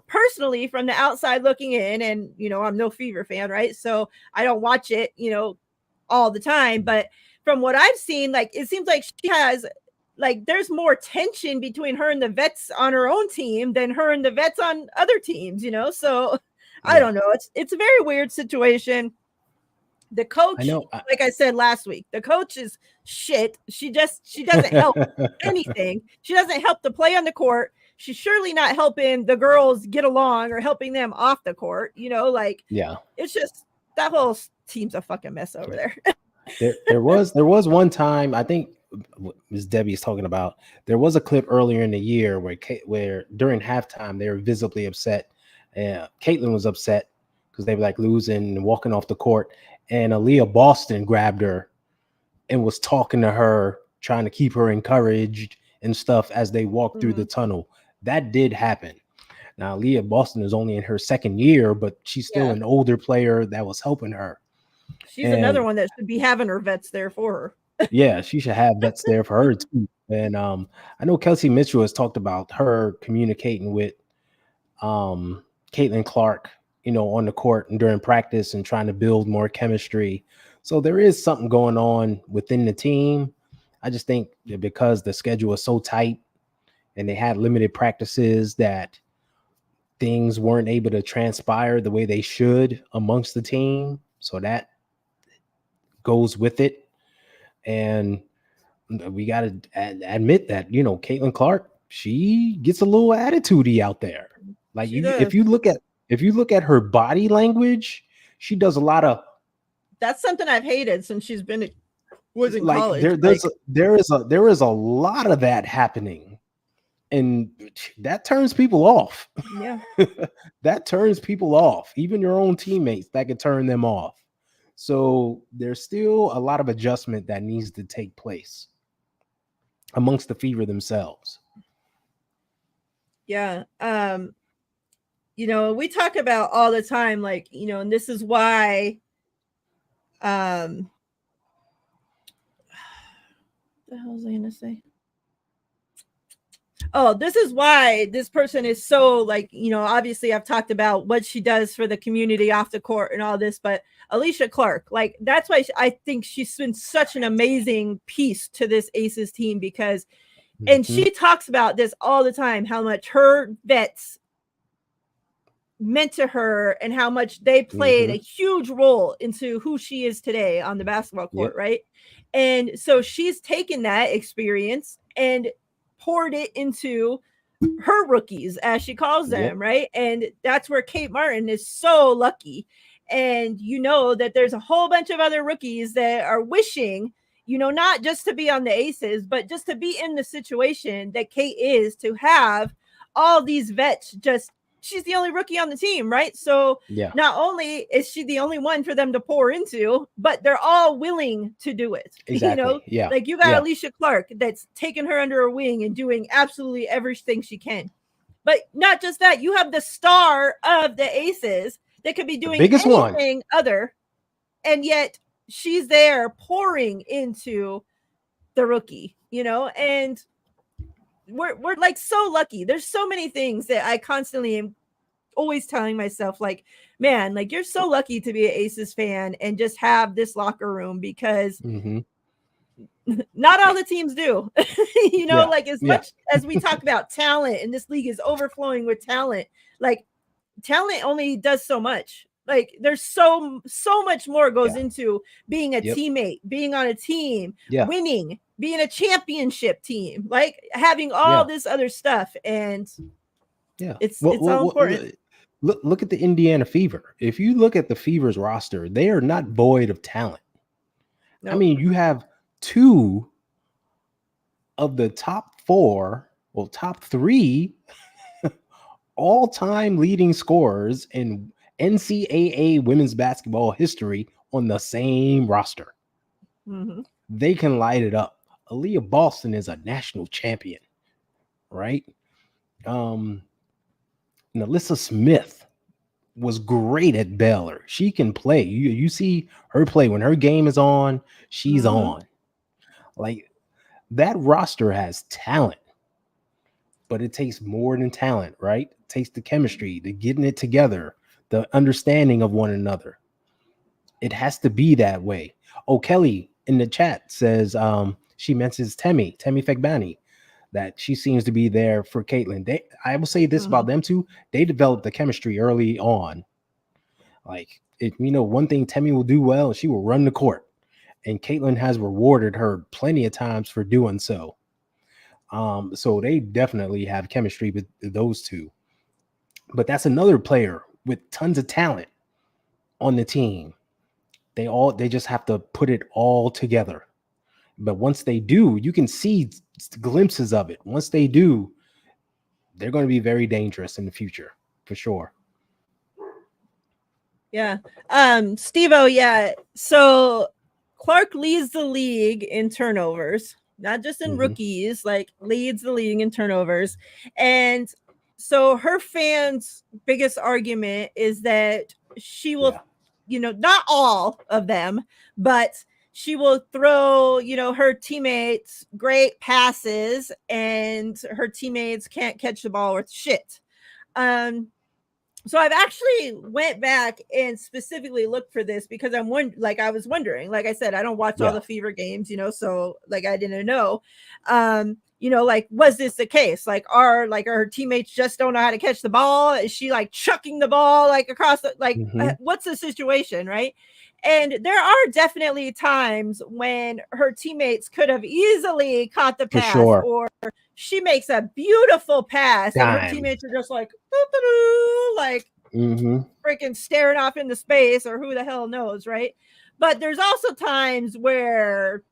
personally from the outside looking in, and, I'm no Fever fan, right? So I don't watch it, all the time. But from what I've seen, like, it seems like she has, like, there's more tension between her and the vets on her own team than her and the vets on other teams, So I don't know. It's a very weird situation. The coach, I know. like I said last week, the coach is shit. She doesn't help anything. She doesn't help the play on the court. She's surely not helping the girls get along or helping them off the court. It's just that whole team's a fucking mess over there. there was one time, I think Ms. Debbie is talking about, there was a clip earlier in the year where during halftime they were visibly upset. Caitlin was upset because they were like losing and walking off the court, and Aaliyah Boston grabbed her and was talking to her, trying to keep her encouraged and stuff as they walked through the tunnel. That did happen. Now, Aaliyah Boston is only in her second year, but she's still an older player that was helping her. She's another one that should be having her vets there for her. Yeah, she should have vets there for her too. And I know Kelsey Mitchell has talked about her communicating with Caitlin Clark, on the court and during practice, and trying to build more chemistry. So there is something going on within the team. I just think that because the schedule is so tight and they had limited practices, that things weren't able to transpire the way they should amongst the team. So that goes with it. And we got to admit that, Caitlin Clark, she gets a little attitude-y out there. Like if you look at her body language, she does a lot of. That's something I've hated since she's been was in like college. There is a lot of that happening, and that turns people off. Yeah. That turns people off. Even your own teammates, that could turn them off. So there's still a lot of adjustment that needs to take place amongst the Fever themselves. Yeah. We talk about all the time, like, and this is why the hell was I gonna say? Oh, this is why this person is so, like, obviously I've talked about what she does for the community off the court and all this, but Alicia Clark, like, that's why I think she's been such an amazing piece to this Aces team, because, and she talks about this all the time, how much her vets meant to her and how much they played a huge role into who she is today on the basketball court, right? And so she's taken that experience and poured it into her rookies, as she calls them, right? And that's where Kate Martin is so lucky. And that there's a whole bunch of other rookies that are wishing, not just to be on the Aces, but just to be in the situation that Kate is, to have all these vets just she's the only rookie on the team, right? So Yeah, not only is she the only one for them to pour into, but they're all willing to do it. You know, exactly. Yeah, like you got yeah, Alicia Clark that's taking her under her wing and doing absolutely everything she can. But not just that, you have the star of the Aces that could be the doing biggest one. anything other, and yet she's there pouring into the rookie, you know, and we're like so lucky. There's so many things that I constantly am always telling myself, like, man, like you're so lucky to be an Aces fan and just have this locker room, because Mm-hmm. not all the teams do. You know, Yeah, like as yeah, much as we talk about talent and this league is overflowing with talent, like talent only does so much. Like there's so much more goes yeah. into being a Yep. teammate, being on a team, Yeah, winning, being a championship team, like having all yeah, this other stuff, and yeah. it's all important. Look at the Indiana Fever. If you look at the Fever's roster, they are not void of talent. I Nope. mean, you have two of the top four, well, top three all-time leading scorers in NCAA women's basketball history on the same roster. Mm-hmm. They can light it up. Aaliyah Boston is a national champion, right? Um, and Alyssa Smith was great at Baylor. She can play. You see her play when her game is on, she's Mm-hmm. on. Like that roster has talent, but it takes more than talent, right? It takes the chemistry, the getting it together, the understanding of one another. It has to be that way. Oh, Kelly in the chat says she mentions Temi Fegbani, that she seems to be there for Caitlin. I will say this Mm-hmm. about them two: they developed the chemistry early on. Like, one thing Temi will do well, she will run the court, and Caitlin has rewarded her plenty of times for doing so. So they definitely have chemistry with those two. But that's another player with tons of talent on the team. They just have to put it all together. But once they do, you can see glimpses of it. Once they do, they're going to be very dangerous in the future, for sure. Yeah. Steve-O, yeah. So Clark leads the league in turnovers, not just in rookies, like leads the league in turnovers. And so her fans' biggest argument is that she will, not all of them, but she will throw, her teammates great passes and her teammates can't catch the ball worth shit. So I've actually went back and specifically looked for this because I was wondering, like I said, I don't watch all the Fever games, so like I didn't know, like, was this the case? Like, are her teammates just don't know how to catch the ball? Is she like chucking the ball like across what's the situation, right? And there are definitely times when her teammates could have easily caught the For pass, sure. or she makes a beautiful pass and her Dime. teammates are just like, like freaking staring off into space, or who the hell knows, right? But there's also times where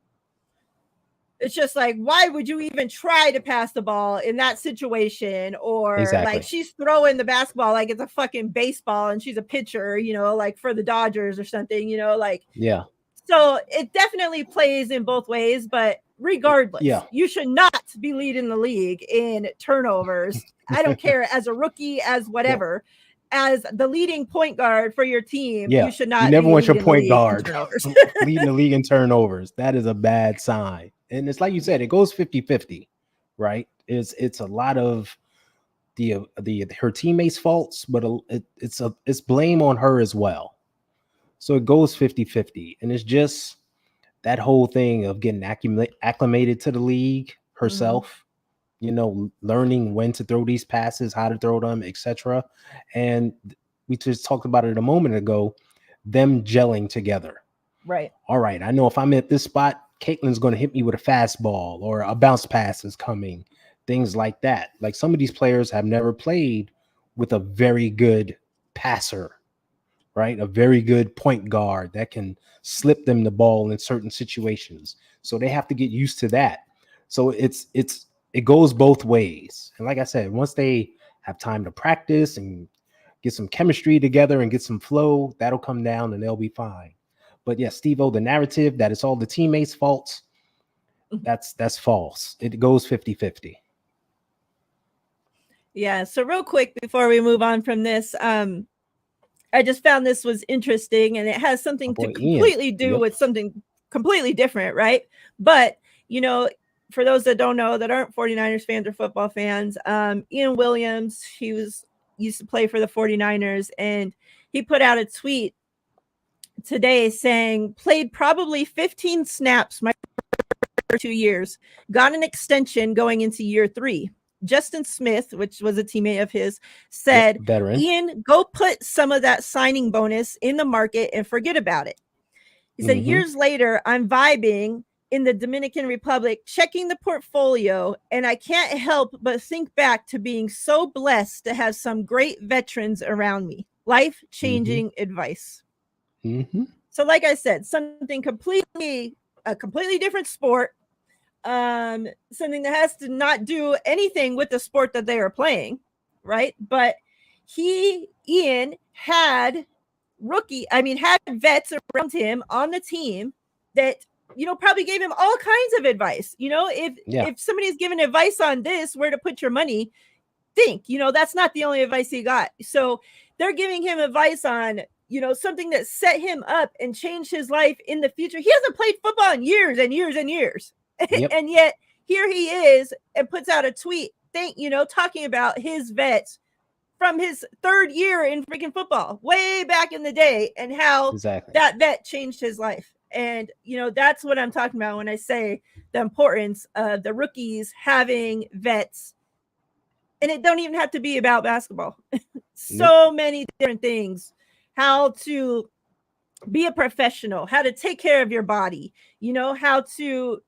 it's just like, why would you even try to pass the ball in that situation? Or like she's throwing the basketball like it's a fucking baseball and she's a pitcher, like for the Dodgers or something, like. Yeah. So it definitely plays in both ways, but regardless, you should not be leading the league in turnovers. I don't care, as a rookie, as whatever. As the leading point guard for your team, you should not. You never be want your leading point the league guard in turnovers. leading the league in turnovers. That is a bad sign. And it's like you said, it goes 50-50, right? It's a lot of her teammates' faults, but it's blame on her as well. So it goes 50-50. And it's just that whole thing of getting acclimated to the league herself, learning when to throw these passes, how to throw them, etc. And we just talked about it a moment ago, them gelling together. Right. All right, I know if I'm at this spot, Caitlin's going to hit me with a fastball, or a bounce pass is coming, things like that. Like, some of these players have never played with a very good passer, right? A very good point guard that can slip them the ball in certain situations. So they have to get used to that. So it goes both ways. And like I said, once they have time to practice and get some chemistry together and get some flow, that'll come down and they'll be fine. But yeah, Steve-O, the narrative that it's all the teammates' faults, that's false. It goes 50-50. Yeah. So real quick before we move on from this, I just found this was interesting, and it has something to completely do with something completely different, right? But, you know, for those that don't know, that aren't 49ers fans or football fans, Ian Williams, used to play for the 49ers, and he put out a tweet today saying, played probably 15 snaps my 2 years, got an extension going into year 3. Justin Smith, which was a teammate of his, said, Ian, go put some of that signing bonus in the market and forget about it. He said, years later, I'm vibing in the Dominican Republic, checking the portfolio, and I can't help but think back to being so blessed to have some great veterans around me. Life-changing advice. So like I said, a completely different sport, something that has to not do anything with the sport that they are playing, right? But Ian had vets around him on the team that, you know, probably gave him all kinds of advice. You know, if somebody's giving advice on this, where to put your money, think, you know, that's not the only advice he got. So they're giving him advice on, you know, something that set him up and changed his life in the future. He hasn't played football in years and years and years. And yet here he is and puts out a tweet, talking about his vets from his 3rd year in freaking football way back in the day, and how that vet changed his life. And, you know, that's what I'm talking about when I say the importance of the rookies having vets. And it don't even have to be about basketball. So many different things. How to be a professional, how to take care of your body, you know,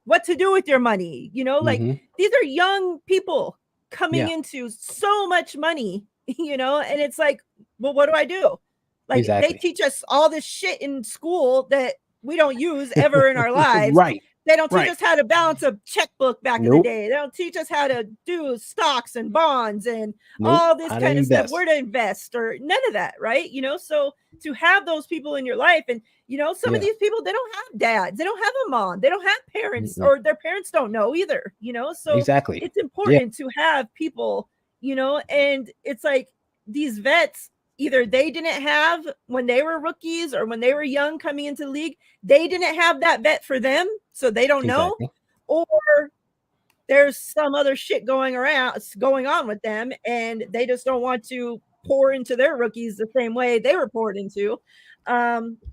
what to do with your money, you know, like these are young people coming into so much money, you know, and it's like, well, what do I do? Like they teach us all this shit in school that we don't use ever in our lives. They don't teach us how to balance a checkbook back in the day. They don't teach us how to do stocks and bonds and all this kind of stuff, where to invest or none of that. Right. You know, so to have those people in your life, and, you know, some of these people, they don't have dads, they don't have a mom, they don't have parents, or their parents don't know either, you know, so it's important to have people, you know, and it's like these vets, either they didn't have when they were rookies or when they were young coming into the league, they didn't have that vet for them, so they don't know, or there's some other shit going on with them, and they just don't want to pour into their rookies the same way they were poured into,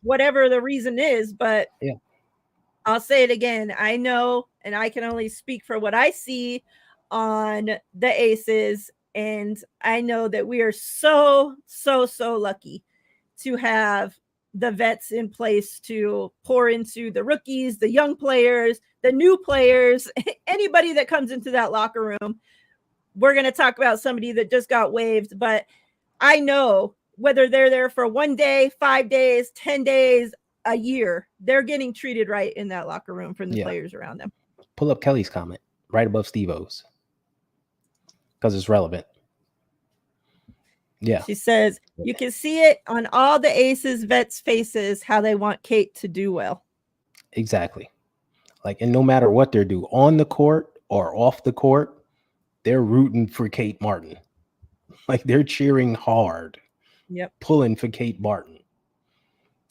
whatever the reason is. But I'll say it again, I know, and I can only speak for what I see on the Aces, and I know that we are so lucky to have the vets in place to pour into the rookies, the young players, the new players, anybody that comes into that locker room. We're going to talk about somebody that just got waived, but I know whether they're there for 1 day, 5 days, 10 days, a year, they're getting treated right in that locker room from the players around them. Pull up Kelly's comment right above Steve-O's, because it's relevant. Yeah. She says, you can see it on all the Aces vets' faces, how they want Kate to do well. Exactly. Like, and no matter what they're doing on the court or off the court, they're rooting for Kate Martin. Like, they're cheering hard. Pulling for Kate Martin.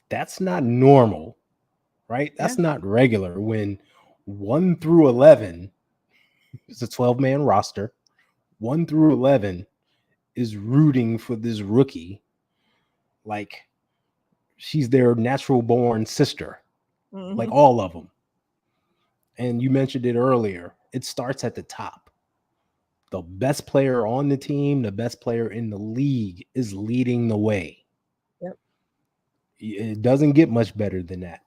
That's not normal, right? That's not regular when 1 through 11 is a 12-man roster. 1 through 11 is rooting for this rookie like she's their natural born sister, like all of them. And you mentioned it earlier, it starts at the top. The best player on the team, the best player in the league is leading the way. It doesn't get much better than that.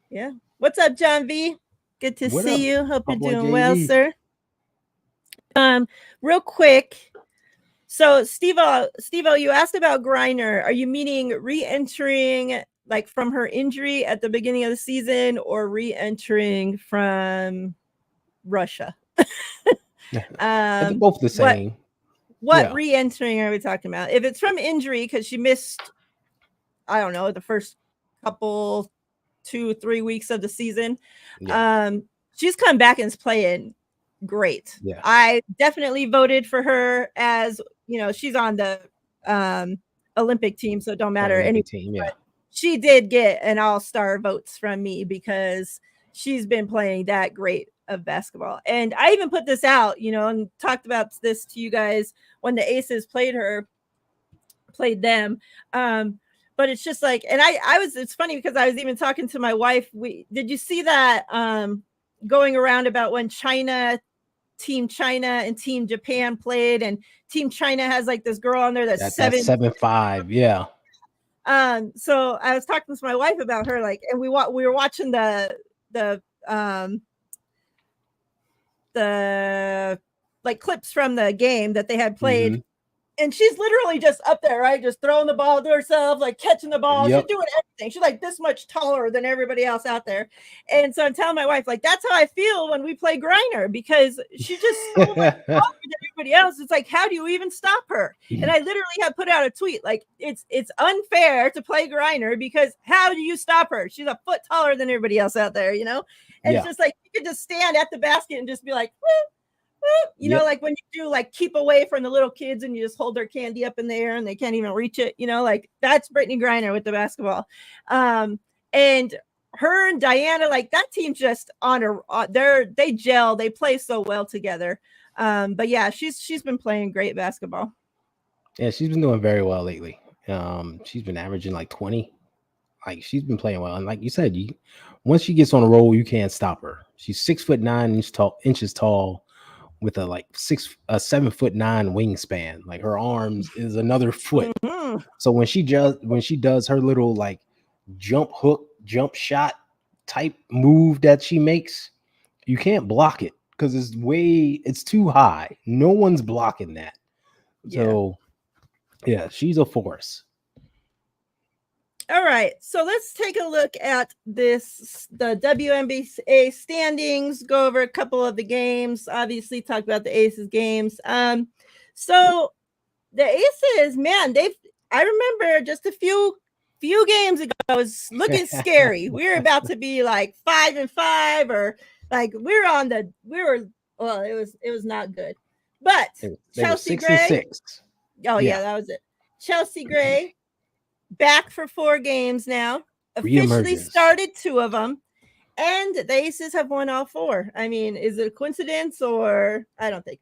Yeah. What's up, John V? Good to see you. Hope you're doing well, sir. Real quick. So Steve-O, you asked about Griner. Are you meaning re-entering like from her injury at the beginning of the season, or re-entering from Russia? They're both the same. What re-entering are we talking about? If it's from injury, because she missed, I don't know, the first couple 2-3 weeks of the season, she's come back and is playing great. Yeah. I definitely voted for her, as she's on the Olympic team, so it don't matter. Olympic team, yeah. She did get an all-star votes from me because she's been playing that great of basketball. And I even put this out, and talked about this to you guys when the Aces played them. But it's just like, and it's funny because I was even talking to my wife. Did you see that going around about when Team China and Team Japan played, and Team China has like this girl on there that's 7'5", yeah. So I was talking to my wife about her, like, and we were watching the like clips from the game that they had played. Mm-hmm. And she's literally just up there, right? Just throwing the ball to herself, like catching the ball. Yep. She's doing everything. She's like this much taller than everybody else out there. And so I'm telling my wife, like, that's how I feel when we play Griner, because she's just so much taller than everybody else. It's like, how do you even stop her? Mm-hmm. And I literally have put out a tweet, like, it's unfair to play Griner because how do you stop her? She's a foot taller than everybody else out there, And it's just like, you could just stand at the basket and just be like, woo, you know, like when you do like keep away from the little kids and you just hold their candy up in the air and they can't even reach it, like that's Brittany Griner with the basketball. And her and Diana, like that team's just they gel, they play so well together. But yeah, she's been playing great basketball. Yeah, she's been doing very well lately. She's been averaging like 20. Like she's been playing well. And like you said, once she gets on a roll, you can't stop her. She's 6'9" inches tall, with a 7'9" wingspan. Like her arms is another foot. Mm-hmm. So when she does her little like jump shot type move that she makes, you can't block it because it's too high. No one's blocking that. So yeah, she's a force. All right, so let's take a look at the WNBA standings, go over a couple of the games, obviously talk about the Aces games. So the Aces, man, I remember just a few games ago, it was looking scary. We were about to be like 5-5, or like it was not good. But Chelsea Gray, that was it. Chelsea Gray, back for 4 games now, officially started 2 of them, and the Aces have won all 4. I mean, is it a coincidence, or I don't think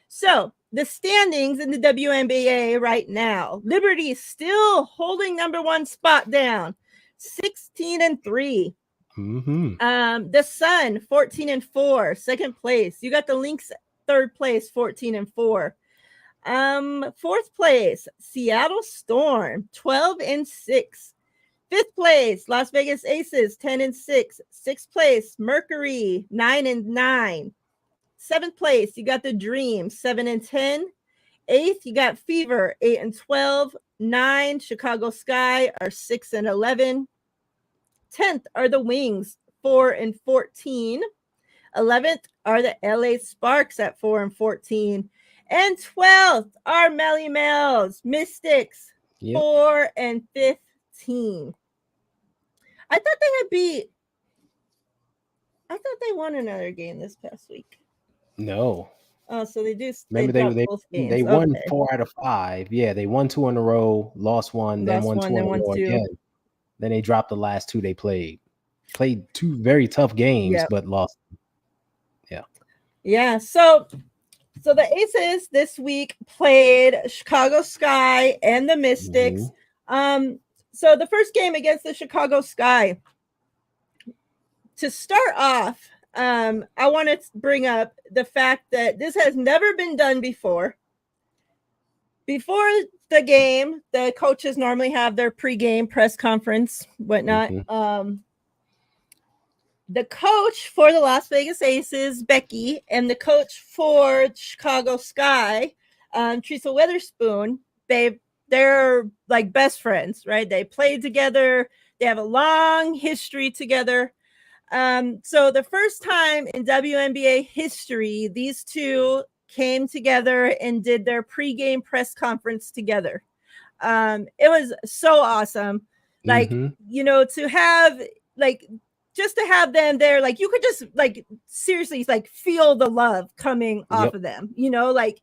so. The standings in the WNBA right now, Liberty is still holding number 1 spot down, 16-3. Mm-hmm. The Sun 14-4, second place. You got the Lynx third place, 14-4. 4th place, Seattle Storm, 12-6. 5th place, Las Vegas Aces, 10-6. 6th place, Mercury, 9-9. 7th place, you got the Dream, 7-10. 8th, you got Fever, 8-12. 9, Chicago Sky are 6-11. 10th are the Wings, 4-14. 11th are the LA Sparks at 4-14. And 12th are Melly Mel's Mystics, 4-15. I thought they won another game this past week. No. Oh, so they do. Remember they won 4 out of 5. Yeah, they won 2 in a row, lost 1, then won 2 in a row again. Then they dropped the last 2 they played. Played 2 very tough games, but lost. Yeah. Yeah. So the Aces this week played Chicago Sky and the Mystics. Mm-hmm. So the first game against the Chicago Sky. To start off, I want to bring up the fact that this has never been done before. Before the game, the coaches normally have their pregame press conference, whatnot. Mm-hmm. The coach for the Las Vegas Aces, Becky, and the coach for Chicago Sky, Teresa Weatherspoon, they're like best friends, right? They played together. They have a long history together. So the first time in WNBA history, these two came together and did their pregame press conference together. It was so awesome. Like, to have like just to have them there, like you could just like seriously like feel the love coming off of them, like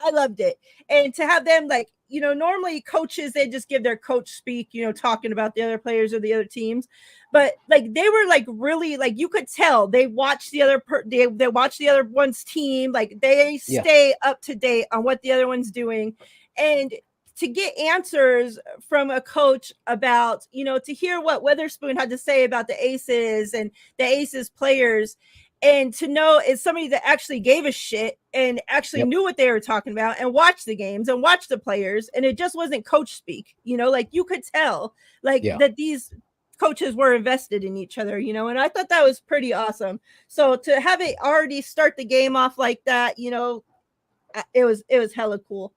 I loved it. And to have them like, normally coaches, they just give their coach speak, talking about the other players or the other teams. But like they were like really like you could tell they watch the other they watch the other one's team, like they stay up to date on what the other one's doing. And to get answers from a coach about, to hear what Witherspoon had to say about the Aces and the Aces players, and to know it's somebody that actually gave a shit and actually knew what they were talking about and watched the games and watched the players. And it just wasn't coach speak, like you could tell like that these coaches were invested in each other, and I thought that was pretty awesome. So to have it already start the game off like that, it was hella cool.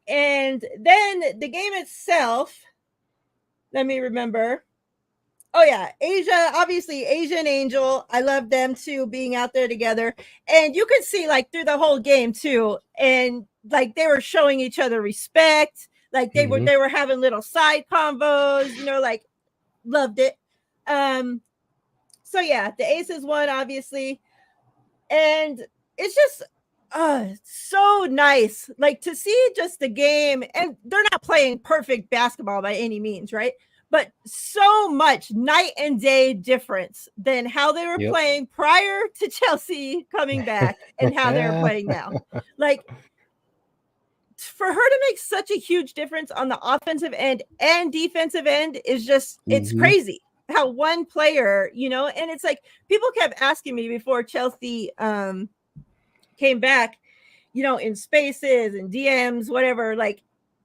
And then the game itself, let me remember. Oh yeah, Asia and Angel. I love them too, being out there together. And you could see like through the whole game too, and like they were showing each other respect. Like they were having little side convos, like loved it. So yeah, the Aces won obviously, and it's just so nice like to see just the game. And they're not playing perfect basketball by any means, right? But so much night and day difference than how they were playing prior to Chelsea coming back and how they're playing now. Like for her to make such a huge difference on the offensive end and defensive end is just it's crazy how one player, and it's like people kept asking me before Chelsea came back, in spaces and DMs, whatever, like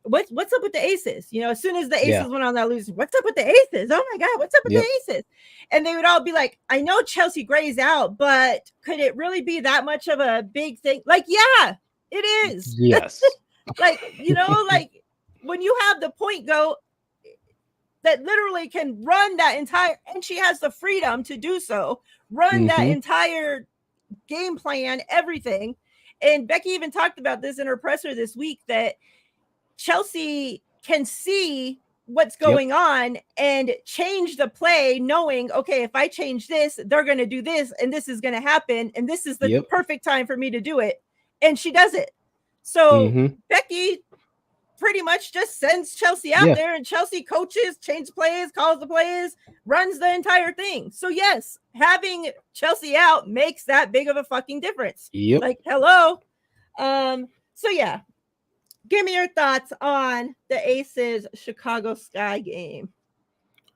what's up with the Aces? As soon as the Aces went on that losing, what's up with the Aces? Oh my God, what's up with the Aces? And they would all be like, I know Chelsea Gray's out, but could it really be that much of a big thing? Like, yeah, it is. Yes. Like, like when you have the point go that literally can run that entire, and she has the freedom to do so, run that entire game plan, everything. And Becky even talked about this in her presser this week that Chelsea can see what's going on and change the play, knowing, okay, if I change this, they're going to do this, and this is going to happen, and this is the perfect time for me to do it. And she does it. So Becky pretty much just sends Chelsea out there, and Chelsea coaches, changes plays, calls the plays, runs the entire thing. So yes, having Chelsea out makes that big of a fucking difference. Like, hello. So yeah, give me your thoughts on the Aces Chicago Sky game.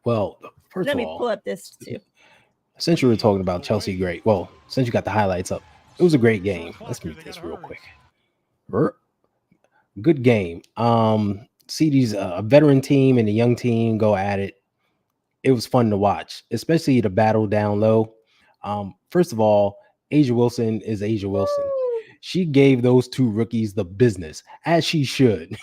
Well, first Let of me all, pull up this too. Since you were talking about Chelsea Gray, well, since you got the highlights up, it was a great game. Let's mute this real quick. Good game. See these a veteran team and a young team go at it. It was fun to watch, especially the battle down low. First of all, Asia Wilson is Asia Wilson. She gave those two rookies the business, as she should.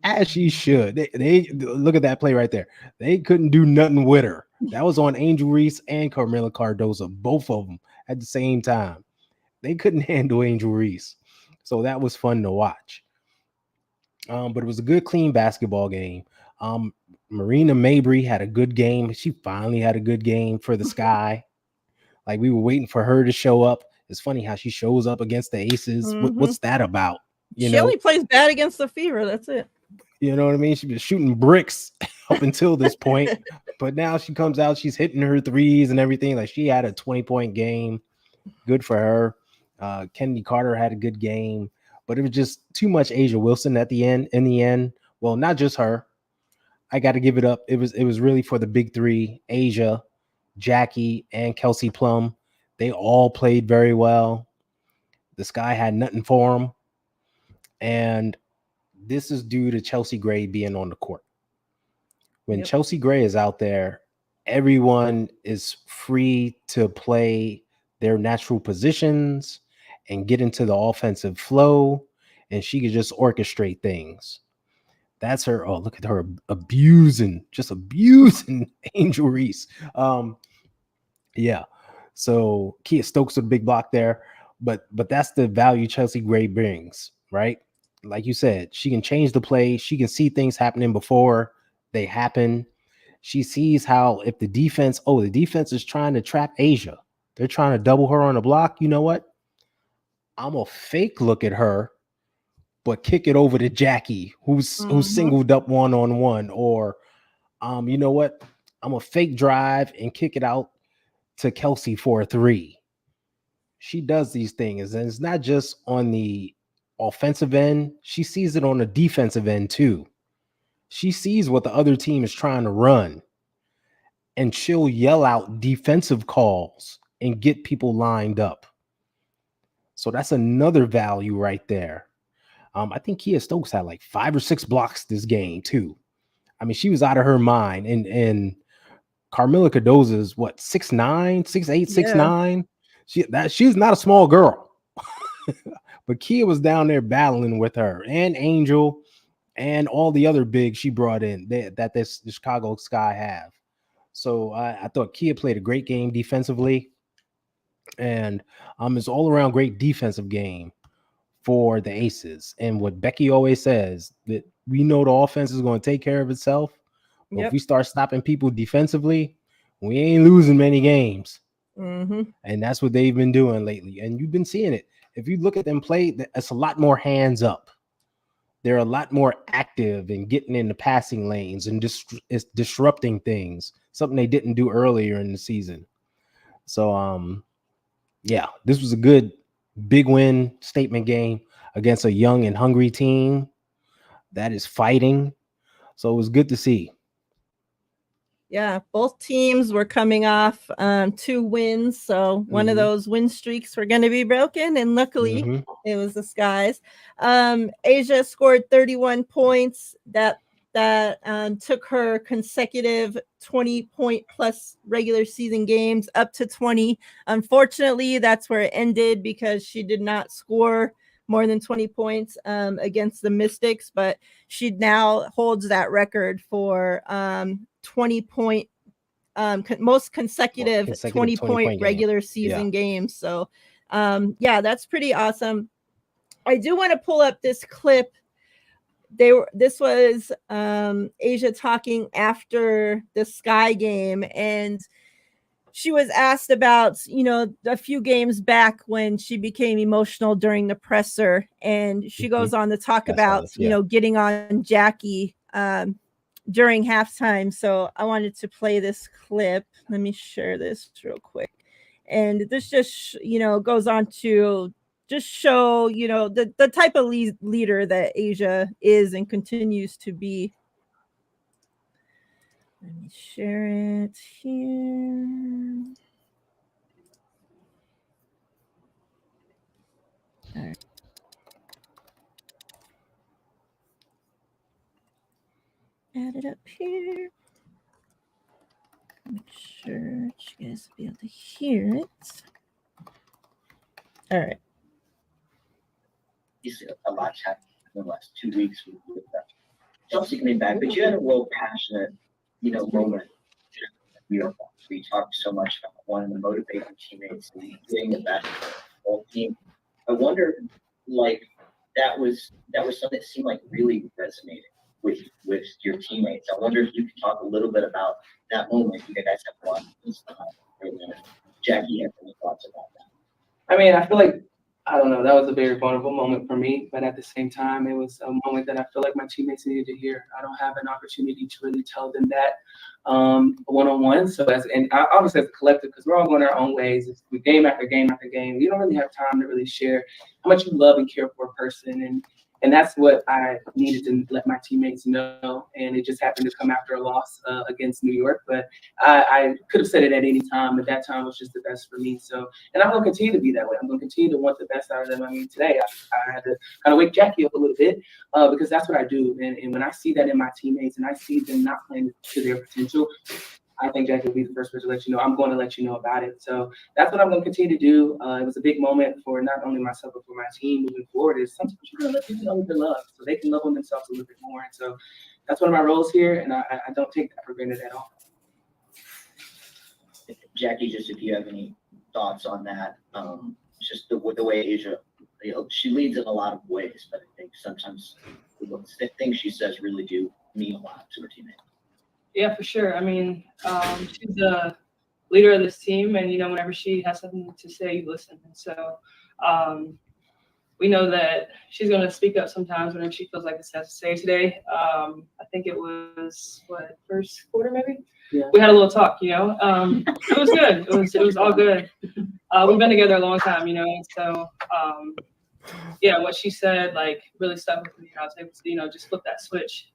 As she should. They look at that play right there. They couldn't do nothing with her. That was on Angel Reese and Carmela Cardoza, both of them at the same time. They couldn't handle Angel Reese. So that was fun to watch. But it was a good, clean basketball game. Marina Mabry had a good game. She finally had a good game for the Sky. Like we were waiting for her to show up. It's funny how she shows up against the Aces. What's that about? She only plays bad against the Fever. That's it. You know what I mean? She's been shooting bricks up until this point. But now she comes out, she's hitting her threes and everything. Like she had a 20-point game. Good for her. Kennedy Carter had a good game. But it was just too much Asia Wilson at the end. In the end, well, not just her. I got to give it up. It was really for the big three: Asia, Jackie, and Kelsey Plum. They all played very well. The Sky had nothing for them, and this is due to Chelsea Gray being on the court. When Chelsea Gray is out there, everyone is free to play their natural positions and get into the offensive flow, and she could just orchestrate things. That's her. Oh, look at her abusing Angel Reese. Yeah. So Kia Stokes with a big block there, but that's the value Chelsea Gray brings, right? Like you said, she can change the play. She can see things happening before they happen. She sees how if the defense is trying to trap Asia. They're trying to double her on the block. You know what? I'm gonna fake look at her, but kick it over to Jackie, who's singled up one-on-one, or you know what? I'm gonna fake drive and kick it out to Kelsey for a 3. She does these things, and it's not just on the offensive end. She sees it on the defensive end too. She sees what the other team is trying to run, and she'll yell out defensive calls and get people lined up. So that's another value right there. I think Kia Stokes had like 5 or 6 blocks this game too. I mean, she was out of her mind. And Carmilla Cardoza's what, 6'9", 6'8", 6'9". She's not a small girl. But Kia was down there battling with her and Angel and all the other bigs she brought in that the Chicago Sky have. So I thought Kia played a great game defensively, and it's all around great defensive game for the Aces. And what Becky always says, that we know the offense is going to take care of itself. But if we start stopping people defensively, we ain't losing many games. And that's what they've been doing lately. And you've been seeing it. If you look at them play, it's a lot more hands up. They're a lot more active in getting in the passing lanes and it's disrupting things, something they didn't do earlier in the season. So, yeah, this was a good big win statement game against a young and hungry team that is fighting. So it was good to see. Yeah, both teams were coming off 2 wins. So one of those win streaks were going to be broken. And luckily it was the Skies. Asia scored 31 points. That took her consecutive 20-point plus regular season games up to 20. Unfortunately, that's where it ended because she did not score more than 20 points against the Mystics, but she now holds that record for 20-point most consecutive 20-point regular season games. So yeah, that's pretty awesome. I do want to pull up this clip. This was Asia talking after the Sky game, and she was asked about, a few games back when she became emotional during the presser, and she goes on to talk about, getting on Jackie during halftime. So I wanted to play this clip. Let me share this real quick. And this just, goes on to just show, the type of leader that Asia is and continues to be. Let me share it here. All right. Add it up here. Make sure you guys will be able to hear it. All right. A lot's happened in the last 2 weeks with Chelsea coming back, but you had a real passionate, moment. Where you talked so much about wanting to motivate your teammates and getting the best of the whole team. I wonder, that was something that seemed like really resonated with your teammates. I wonder if you could talk a little bit about that moment. You guys have a lot of things Jackie has any thoughts about that? I mean, I feel like, I don't know, that was a very vulnerable moment for me, but at the same time, it was a moment that I feel like my teammates needed to hear. I don't have an opportunity to really tell them that one-on-one. So obviously as a collective, because we're all going our own ways, it's game after game after game. You don't really have time to really share how much you love and care for a person. And that's what I needed to let my teammates know. And it just happened to come after a loss against New York. But I could have said it at any time, but that time was just the best for me. So, and I'm going to continue to be that way. I'm going to continue to want the best out of them. I mean, today I had to kind of wake Jackie up a little bit because that's what I do. And when I see that in my teammates and I see them not playing to their potential, I think Jackie will be the first person to let you know. I'm going to let you know about it. So that's what I'm going to continue to do. It was a big moment for not only myself, but for my team moving forward. Is sometimes you're going to let people know what they love so they can love on themselves a little bit more. And so that's one of my roles here. And I don't take that for granted at all. Jackie, just if you have any thoughts on that. Just the way Asia, she leads in a lot of ways, but I think sometimes the things she says really do mean a lot to her teammates. Yeah, for sure. I mean, she's a leader of this team, and whenever she has something to say, you listen. And so we know that she's going to speak up sometimes whenever she feels like it's necessary. Today, I think it was first quarter maybe. Yeah. We had a little talk. It was good. It was all good. We've been together a long time, so yeah, what she said really stuck with me. I was able to just flip that switch,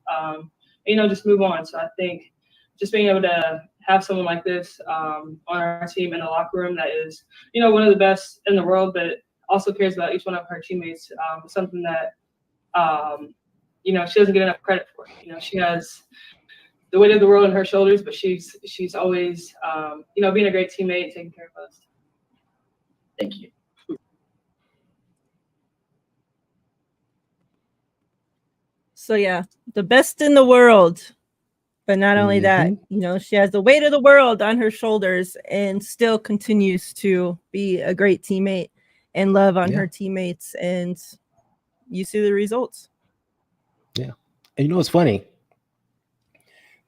just move on. So I think just being able to have someone like this on our team in the locker room that is one of the best in the world, but also cares about each one of her teammates, is something that she doesn't get enough credit for. She has the weight of the world on her shoulders, but she's always being a great teammate and taking care of us. Thank you. So yeah, the best in the world. But not only that, she has the weight of the world on her shoulders and still continues to be a great teammate and love on her teammates. And you see the results. Yeah. And it's funny.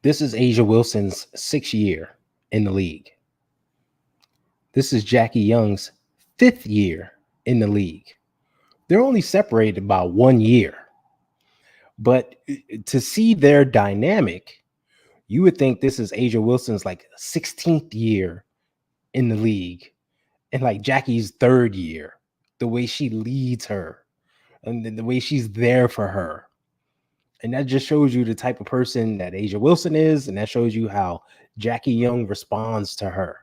This is Asia Wilson's 6th year in the league. This is Jackie Young's 5th year in the league. They're only separated by 1 year. But to see their dynamic, you would think this is Asia Wilson's 16th year in the league and Jackie's 3rd year, the way she leads her and the way she's there for her. And that just shows you the type of person that Asia Wilson is. And that shows you how Jackie Young responds to her.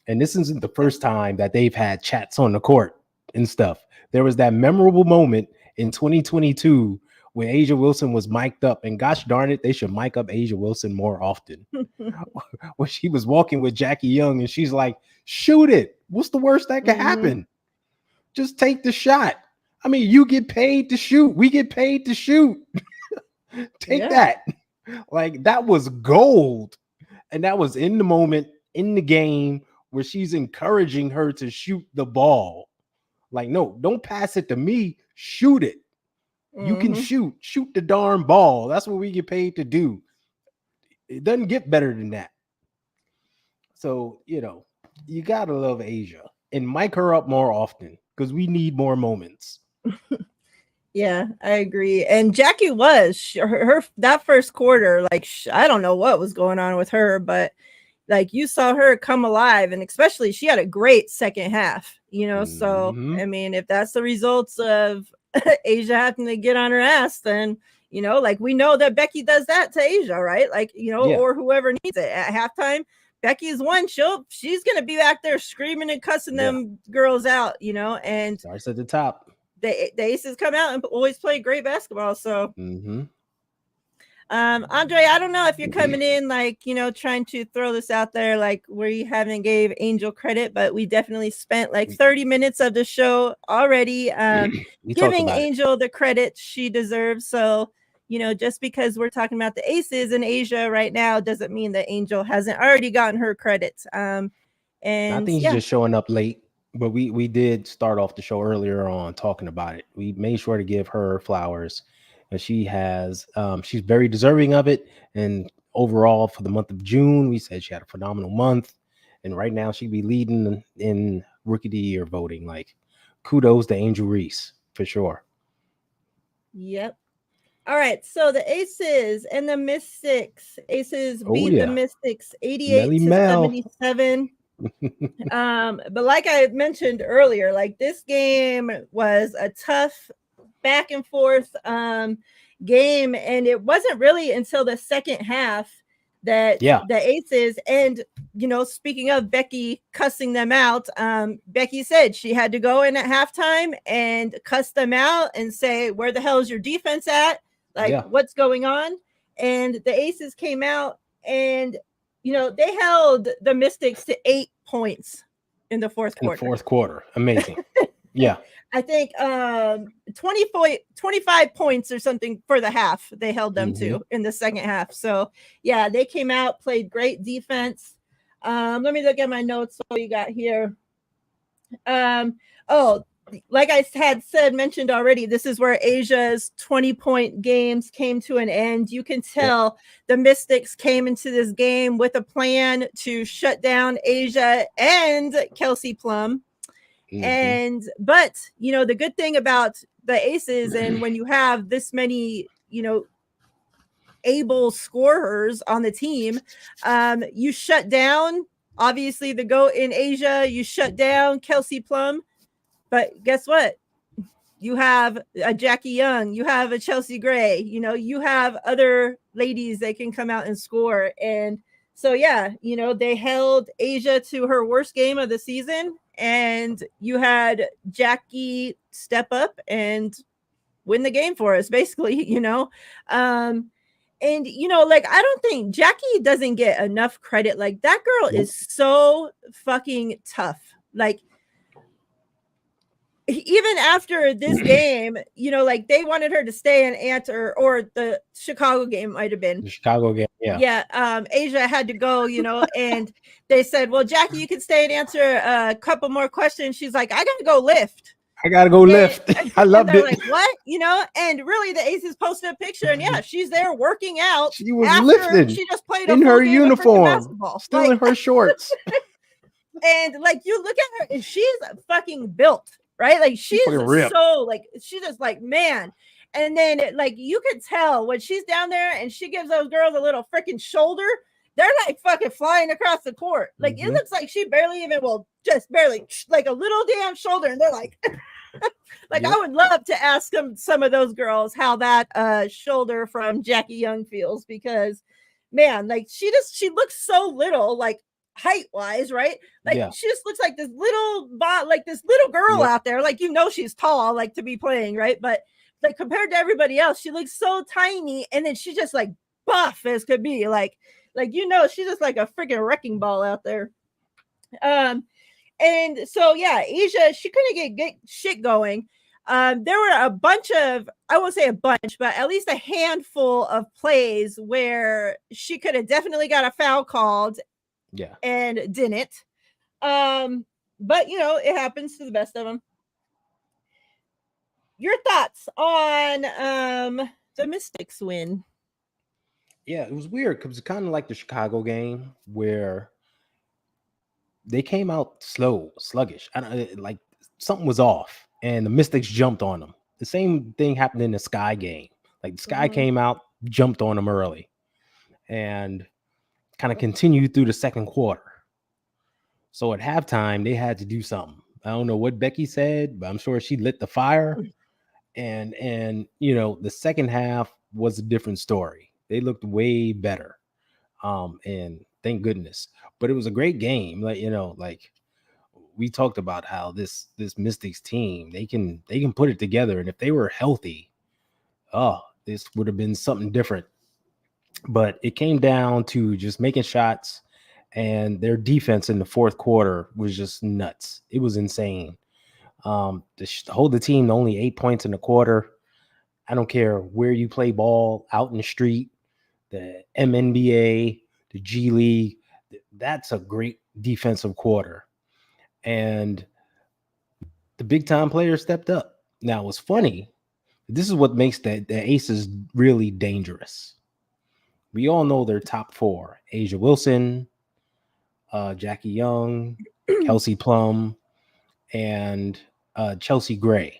And this isn't the first time that they've had chats on the court and stuff. There was that memorable moment in 2022 when Asia Wilson was mic'd up, and gosh darn it, they should mic up Asia Wilson more often. When she was walking with Jackie Young and she's like, shoot it. What's the worst that could happen? Just take the shot. I mean, you get paid to shoot. We get paid to shoot. Take that. That was gold. And that was in the moment, in the game, where she's encouraging her to shoot the ball. No, don't pass it to me. Shoot it. You can shoot the darn ball. That's what we get paid to do. It doesn't get better than that. So, you got to love Asia and mic her up more often because we need more moments. Yeah, I agree. And Jackie was her that first quarter, I don't know what was going on with her, but you saw her come alive, and especially she had a great second half, so I mean, if that's the results of Asia having to get on her ass, then we know that Becky does that to Asia, right? Or whoever needs it at halftime. Becky's one, she's gonna be back there screaming and cussing them girls out, and starts at the top. The Aces come out and always play great basketball. So Andre, I don't know if you're coming in trying to throw this out there where you haven't gave Angel credit, but we definitely spent 30 minutes of the show already giving Angel the credit she deserves. So just because we're talking about the Aces in Asia right now doesn't mean that Angel hasn't already gotten her credits. And I think she's just showing up late, but we did start off the show earlier on talking about it. We made sure to give her flowers. And she has, she's very deserving of it. And overall, for the month of June, we said she had a phenomenal month. And right now, she'd be leading in Rookie of the Year voting. Kudos to Angel Reese, for sure. Yep. All right. So the Aces and the Mystics. Aces beat the Mystics 88-77. But like I mentioned earlier, this game was a tough back and forth game, and it wasn't really until the second half that the Aces, and speaking of Becky cussing them out, Becky said she had to go in at halftime and cuss them out and say, where the hell is your defense at? What's going on? And the Aces came out and they held the Mystics to 8 points in the fourth quarter. Amazing. Yeah. I think 25 points or something for the half they held them to in the second half. So yeah, they came out, played great defense. Let me look at my notes. So you got here. Oh, like I had mentioned already, this is where Asia's 20-point games came to an end. You can tell the Mystics came into this game with a plan to shut down Asia and Kelsey Plum. But the good thing about the Aces, and when you have this many, able scorers on the team, you shut down obviously the GOAT in Asia, you shut down Kelsey Plum. But guess what? You have a Jackie Young, you have a Chelsea Gray, you have other ladies that can come out and score. And so, they held Asia to her worst game of the season. And you had Jackie step up and win the game for us, basically, And, I don't think Jackie doesn't get enough credit. Like, that girl is so fucking tough. Like, even after this game, they wanted her to stay and answer, or the Chicago game might have been. The Chicago game, yeah. Yeah, Asia had to go, and they said, well, Jackie, you can stay and answer a couple more questions. She's like, I got to go lift. I loved it. Like, what? And really the Aces posted a picture, and she's there working out. She was lifting. She just played in her uniform, still in her shorts. And you look at her, and she's fucking built, right? Like, she's so she's just man. And then you could tell when she's down there and she gives those girls a little freaking shoulder, they're fucking flying across the court. It looks like she barely even just barely a little damn shoulder, and they're I would love to ask some of those girls how that shoulder from Jackie Young feels, because man, she looks so little, height wise, right? She just looks like this little girl out there. She's tall, to be playing, right? But compared to everybody else, she looks so tiny, and then she's just buff as could be. She's just like a freaking wrecking ball out there. And so Asia, she couldn't get shit going. There were a bunch of, I won't say a bunch, but at least a handful of plays where she could have definitely got a foul called. Yeah. And didn't. But it happens to the best of them. Your thoughts on the Mystics win? Yeah, it was weird because it's kind of like the Chicago game where they came out sluggish. Something was off, and the Mystics jumped on them. The same thing happened in the Sky game. The Sky came out, jumped on them early, and kind of continued through the second quarter. So at halftime, they had to do something. I don't know what Becky said, but I'm sure she lit the fire. And the second half was a different story. They looked way better. And thank goodness. But it was a great game. We talked about how this Mystics team, they can put it together. And if they were healthy, this would have been something different. But it came down to just making shots, and their defense in the fourth quarter was just nuts. It was insane. To hold the team to only 8 points in the quarter. I don't care where you play ball, out in the street, the MNBA, the G League. That's a great defensive quarter. And the big time players stepped up. Now, what's funny, this is what makes the Aces really dangerous. We all know their top four: Asia Wilson, Jackie Young, Kelsey Plum, and Chelsea Gray.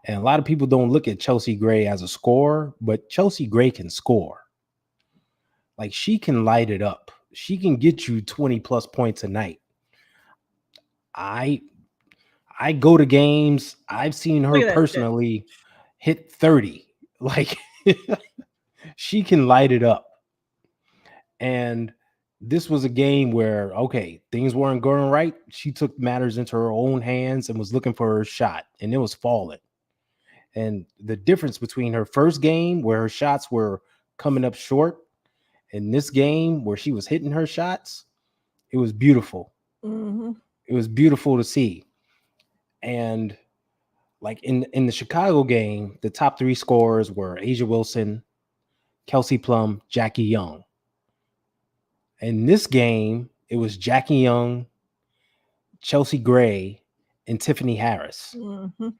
And a lot of people don't look at Chelsea Gray as a scorer, but Chelsea Gray can score. She can light it up. She can get you 20 plus points a night. I go to games. I've seen her personally hit 30. She can light it up. And this was a game where, things weren't going right. She took matters into her own hands and was looking for her shot, and it was falling. And the difference between her first game, where her shots were coming up short, and this game where she was hitting her shots, it was beautiful. Mm-hmm. It was beautiful to see. And in the Chicago game, the top three scorers were Asia Wilson, Kelsey Plum, Jackie Young. In this game, it was Jackie Young, Chelsea Gray, and Tiffany Harris. Mhm.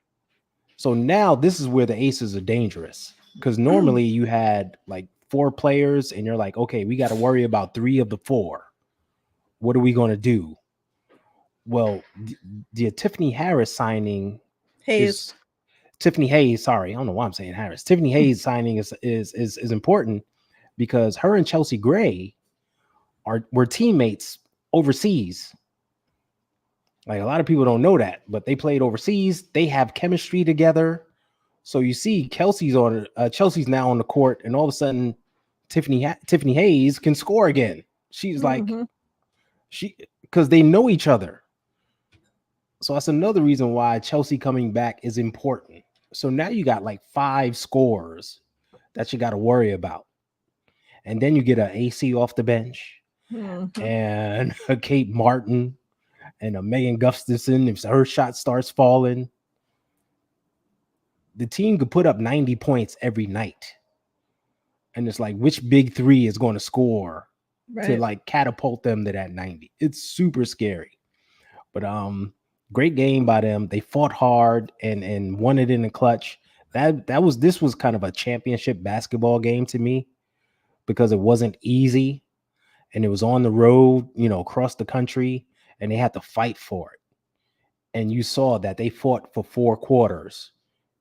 So now this is where the Aces are dangerous, because normally you had like 4 players and you're like, okay, we got to worry about 3 of the 4. What are we going to do? Well, the Tiffany Harris signing Hayes. Tiffany Hayes. Sorry, I don't know why I'm saying Harris. Tiffany Hayes signing is important because her and Chelsea Gray were teammates overseas. Like, a lot of people don't know that, but they played overseas. They have chemistry together. So you see, Chelsea's now on the court, and all of a sudden, Tiffany Hayes can score again. She's like, because they know each other. So that's another reason why Chelsea coming back is important. So now you got like 5 scorers that you got to worry about. And then you get an AC off the bench and a Kate Martin and a Megan Gustafson. If her shot starts falling, the team could put up 90 points every night. And it's like, which big 3 is going to score to like catapult them to that 90? It's super scary. But great game by them. They fought hard and won it in the clutch. This was kind of a championship basketball game to me, because it wasn't easy and it was on the road, across the country, and they had to fight for it. And you saw that they fought for 4 quarters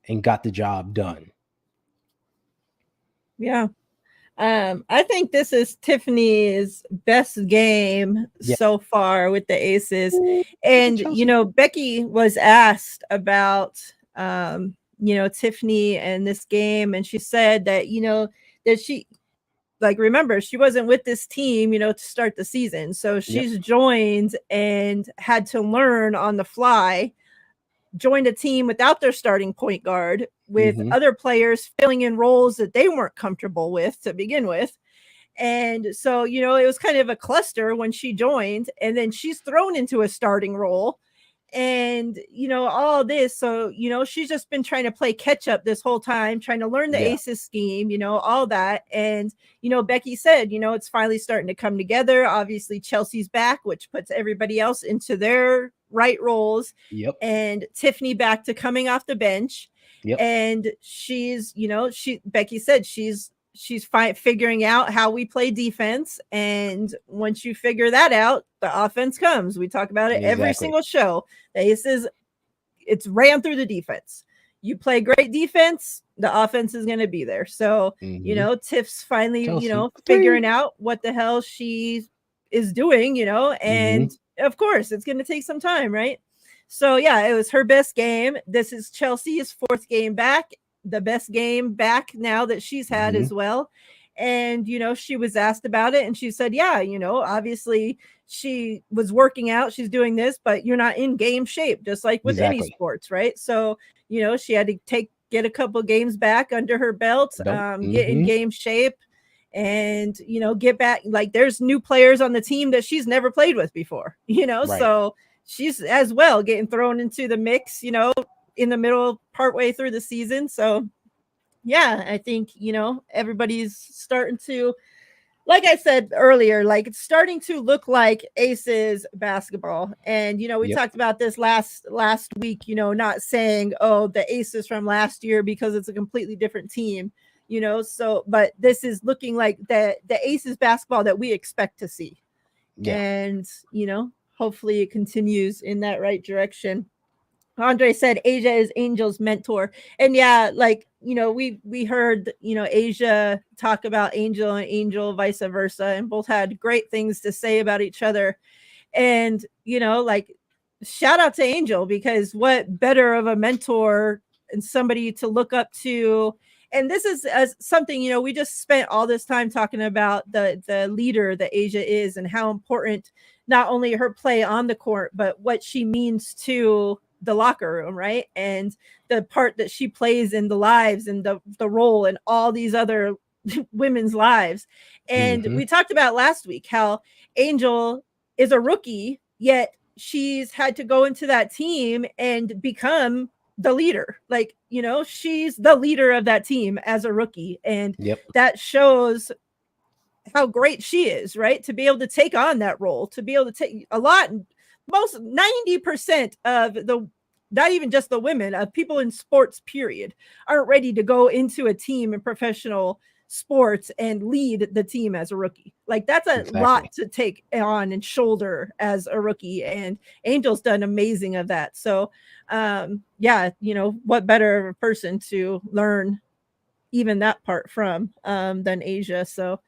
and got the job done. Yeah. I think this is Tiffany's best game so far with the Aces. And, Becky was asked about, Tiffany and this game. And she said that, that she, remember, she wasn't with this team, to start the season. So she's joined and had to learn on the fly, joined a team without their starting point guard, with other players filling in roles that they weren't comfortable with to begin with. And so, it was kind of a cluster when she joined, and then she's thrown into a starting role and, all this. So, she's just been trying to play catch up this whole time, trying to learn the Aces scheme, all that. And, Becky said, it's finally starting to come together. Obviously, Chelsea's back, which puts everybody else into their right roles. And Tiffany back to coming off the bench. And she's, Becky said she's figuring out how we play defense. And once you figure that out, the offense comes. We talk about it every single show. The Aces, it's ran through the defense. You play great defense, the offense is going to be there. So, Tiff's finally, Chelsea, figuring out what the hell she is doing, and of course it's going to take some time, right? So yeah, it was her best game. This is Chelsea's 4th game back, the best game back now that she's had as well. And, she was asked about it and she said, yeah, obviously she was working out, she's doing this, but you're not in game shape, just like with any sports, right? So, she had to get a couple games back under her belt, get in game shape and, get back. Like, there's new players on the team that she's never played with before, so she's as well getting thrown into the mix, in the middle, partway through the season. So yeah, I think, everybody's starting to, like I said earlier, like it's starting to look like Aces basketball. And, we talked about this last week, not saying, oh, the Aces from last year, because it's a completely different team, so, but this is looking like the Aces basketball that we expect to see. And, hopefully it continues in that right direction. Andre said Asia is Angel's mentor. And yeah, like, we heard, Asia talk about Angel and Angel vice versa, and both had great things to say about each other. And, like, shout out to Angel, because what better of a mentor and somebody to look up to. And this is something, we just spent all this time talking about the leader that Asia is and how important not only her play on the court, but what she means to the locker room, right? And the part that she plays in the lives and the role in all these other women's lives. And we talked about last week how Angel is a rookie, yet she's had to go into that team and become the leader. Like, she's the leader of that team as a rookie. And that shows how great she is, right? To be able to take on that role, to be able to take most 90% of not even just the women, people in sports, period, aren't ready to go into a team in professional sports and lead the team as a rookie. Like that's a lot to take on and shoulder as a rookie. And Angel's done amazing of that. So yeah, you know, what better of a person to learn even that part from than Asia. So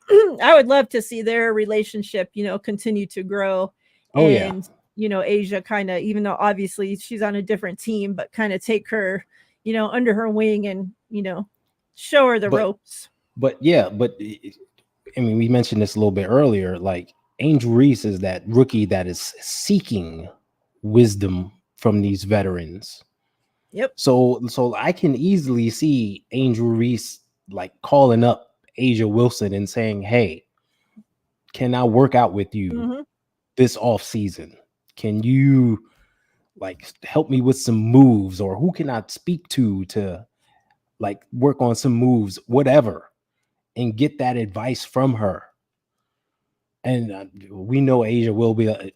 I would love to see their relationship, you know, continue to grow. Oh, and yeah. you know, Asia kind of, even though obviously she's on a different team, but kind of take her, you know, under her wing and, you know, show her the ropes. But yeah, but I mean, we mentioned this a little bit earlier. Like Angel Reese is that rookie that is seeking wisdom from these veterans. Yep. So I can easily see Angel Reese like calling up Asia Wilson and saying, "Hey, can I work out with you this off season? Can you like help me with some moves, or who can I speak to like work on some moves, whatever, and get that advice from her?" And we know Asia will be like,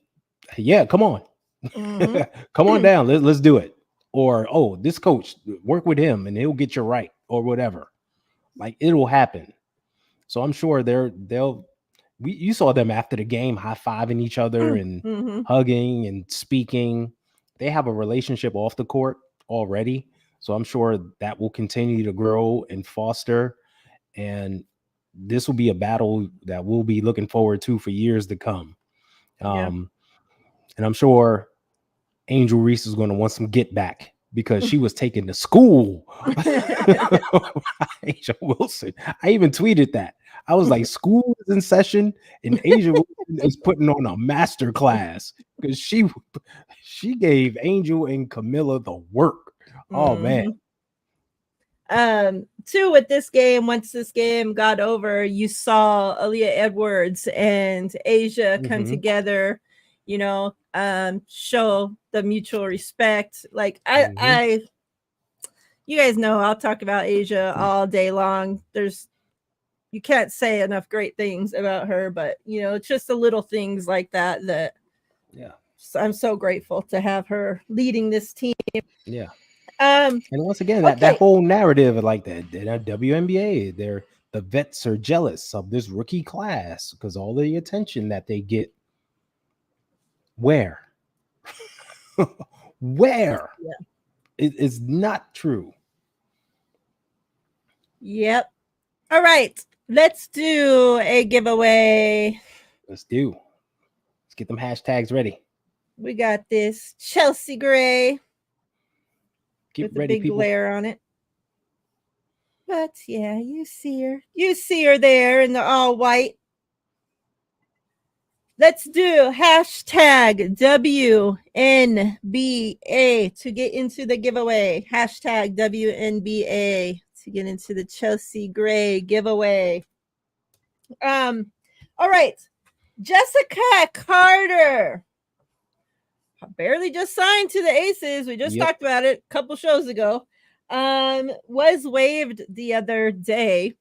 "Yeah, come on, come on down, let's do it." Or, "Oh, this coach, work with him and he'll get you right," or whatever. Like it'll happen. So I'm sure you saw them after the game high-fiving each other and hugging and speaking. They have a relationship off the court already. So I'm sure that will continue to grow and foster. And this will be a battle that we'll be looking forward to for years to come. And I'm sure Angel Reese is going to want some get back because she was taken to school. Asia Wilson. I even tweeted that. I was like, school is in session and Asia Wilson is putting on a master class because she gave Angel and Camilla the work. Oh man. Too, with this game, once this game got over, you saw Aaliyah Edwards and Asia come together, you know, show the mutual respect. Like I you guys know I'll talk about Asia all day long. You can't say enough great things about her, but you know, it's just the little things like that I'm so grateful to have her leading this team. Yeah. And once again, that whole narrative of like that WNBA, the vets are jealous of this rookie class because all the attention that they get. Where? Where? Yeah. It is not true. Yep. All right. Let's do a giveaway. Let's get them hashtags ready. We got this Chelsea Gray. Get with ready, a big people. glare on it. But yeah, you see her. You see her there in the all white. Let's do hashtag WNBA to get into the giveaway. Hashtag WNBA to get into the Chelsea Gray giveaway. All right. Jessica Carter. Barely just signed to the Aces. We just talked about it a couple shows ago. Was waived the other day.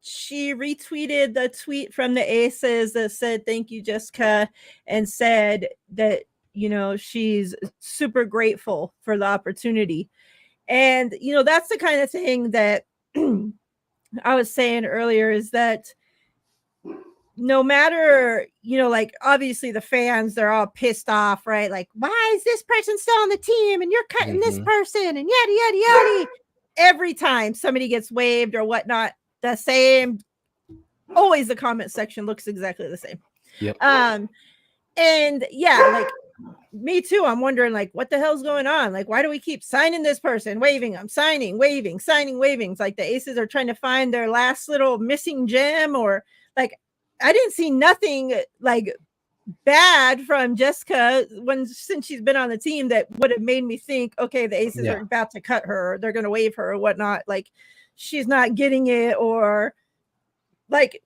She retweeted the tweet from the Aces that said, "Thank you, Jessica," and said that, you know, she's super grateful for the opportunity. And, you know, that's the kind of thing that I was saying earlier, is that no matter, you know, like obviously the fans, they're all pissed off, right? Like, why is this person still on the team and you're cutting this person and yada, yada, yada. Every time somebody gets waived or whatnot, the same, always the comment section looks exactly the same. Yep. And yeah, like me too. I'm wondering, like, what the hell's going on? Like, why do we keep signing this person, waiving them, signing, waving, signing, waving? It's like the Aces are trying to find their last little missing gem, or like, I didn't see nothing like bad from Jessica since she's been on the team that would have made me think, okay, the Aces are about to cut her, or they're going to waive her or whatnot. Like, she's not getting it, or like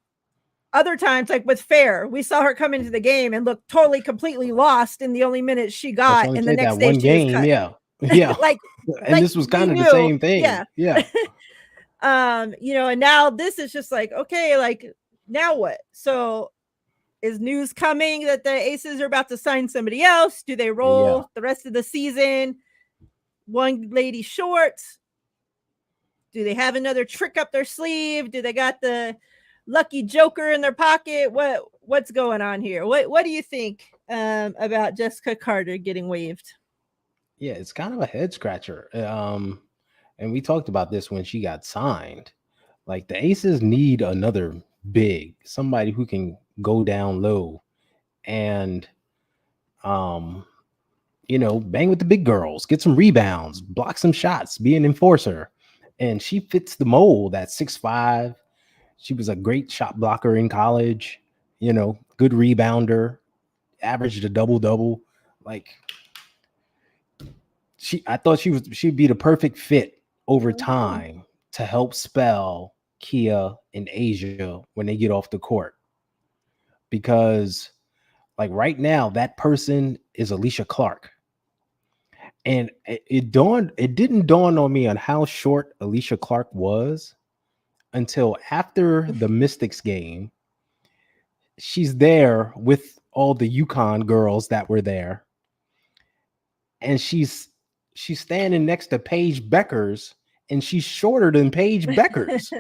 other times, like with Fair, we saw her come into the game and look totally completely lost in the only minutes she got, and the next day she was cut. Yeah. like this was kind of the same thing. Yeah. You know, and now this is just like, okay, like now what? So is news coming that the Aces are about to sign somebody else? Do they roll the rest of the season one lady short? Do they have another trick up their sleeve? Do they got the lucky joker in their pocket? What's going on here? What do you think about Jessica Carter getting waived? Yeah, it's kind of a head scratcher. And we talked about this when she got signed. Like, the Aces need another big, somebody who can go down low and bang with the big girls, get some rebounds, block some shots, be an enforcer. And she fits the mold at 6'5". She was a great shot blocker in college, good rebounder, averaged a double-double. Like, I thought she'd be the perfect fit over time to help spell Kia and Asia when they get off the court. Because like right now, that person is Alicia Clark. And it didn't dawn on me on how short Alicia Clark was until after the Mystics game. She's there with all the UConn girls that were there. And she's standing next to Paige Beckers, and she's shorter than Paige Beckers.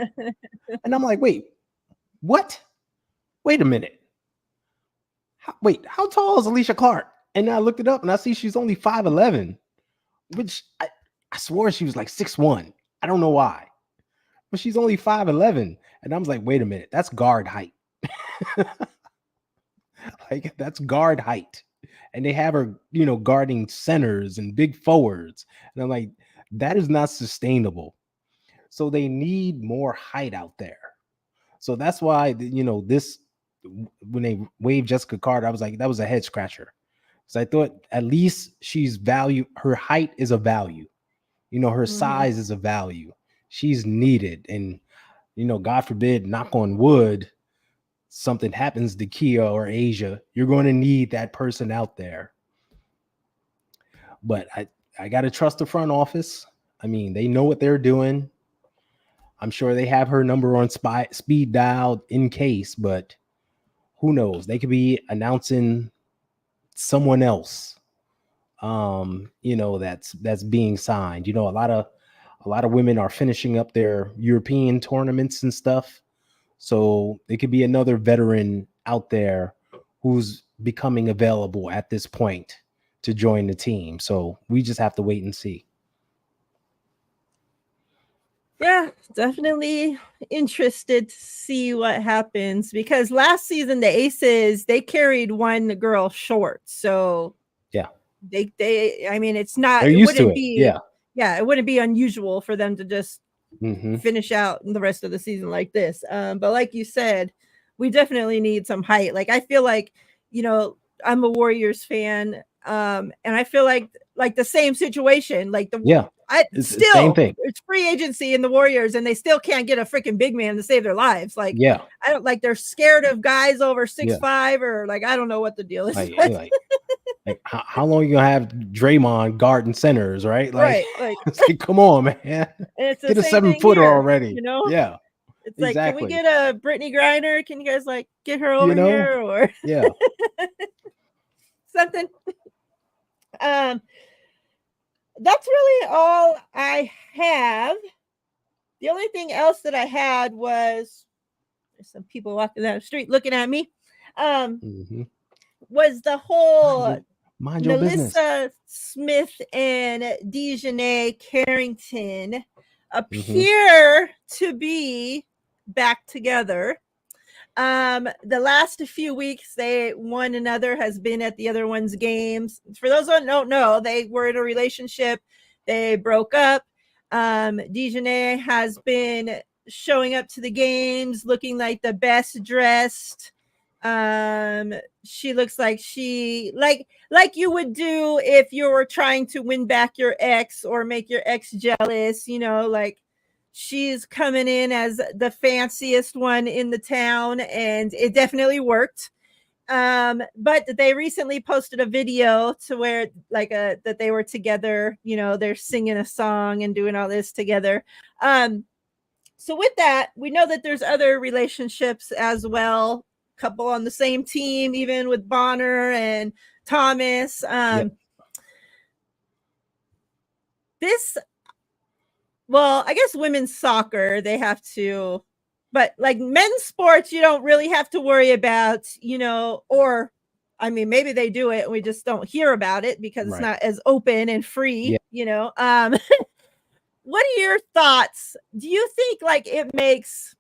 And I'm like, wait, what? Wait a minute. How tall is Alicia Clark? And I looked it up and I see she's only 5'11", which I swore she was like 6'1". I don't know why, but she's only 5'11". And I was like, wait a minute, that's guard height. Like, that's guard height. And they have her, guarding centers and big forwards. And I'm like, that is not sustainable. So they need more height out there. So that's why, this, when they waived Jessica Carter, I was like, that was a head scratcher. Because I thought at least her height is a value. Her size is a value. She's needed. And, God forbid, knock on wood, something happens to Kia or Asia, you're going to need that person out there. But I got to trust the front office. I mean, they know what they're doing. I'm sure they have her number on speed dial in case, but who knows? They could be announcing someone else, that's being signed. A lot of women are finishing up their European tournaments and stuff. So it could be another veteran out there who's becoming available at this point to join the team. So we just have to wait and see. Yeah, definitely interested to see what happens, because last season the Aces, they carried one girl short. So yeah, I mean, it's not, they're used to it. It wouldn't be unusual for them to just finish out the rest of the season like this. But like you said, we definitely need some height. Like, I feel like, I'm a Warriors fan. And I feel like the same situation, like it's the same thing. It's free agency in the Warriors, and they still can't get a freaking big man to save their lives. Like, I don't like, they're scared of guys over 6'5", or like, I don't know what the deal is. Like how long you gonna have Draymond guarding centers, right? Like, like come on, man. It's get a 7-footer already. Yeah. It's like, can we get a Brittany Griner? Can you guys like get her over here, or something? That's really all I have. The only thing else that I had was, there's some people walking down the street looking at me. Was the whole mind your Melissa Smith and Dejanay Carrington appear to be back together. The last few weeks, one another has been at the other one's games. For those that don't know, they were in a relationship. They broke up. Dejanay has been showing up to the games looking like the best dressed. She looks like like you would do if you were trying to win back your ex or make your ex jealous, like, she's coming in as the fanciest one in the town, and it definitely worked. But they recently posted a video to where that they were together, they're singing a song and doing all this together. So with that, we know that there's other relationships as well couple on the same team, even with Bonner and Thomas. This, well, I guess women's soccer, they have to, but like men's sports, you don't really have to worry about, or I mean, maybe they do it and we just don't hear about it because it's not as open and free, What are your thoughts? Do you think like it makes,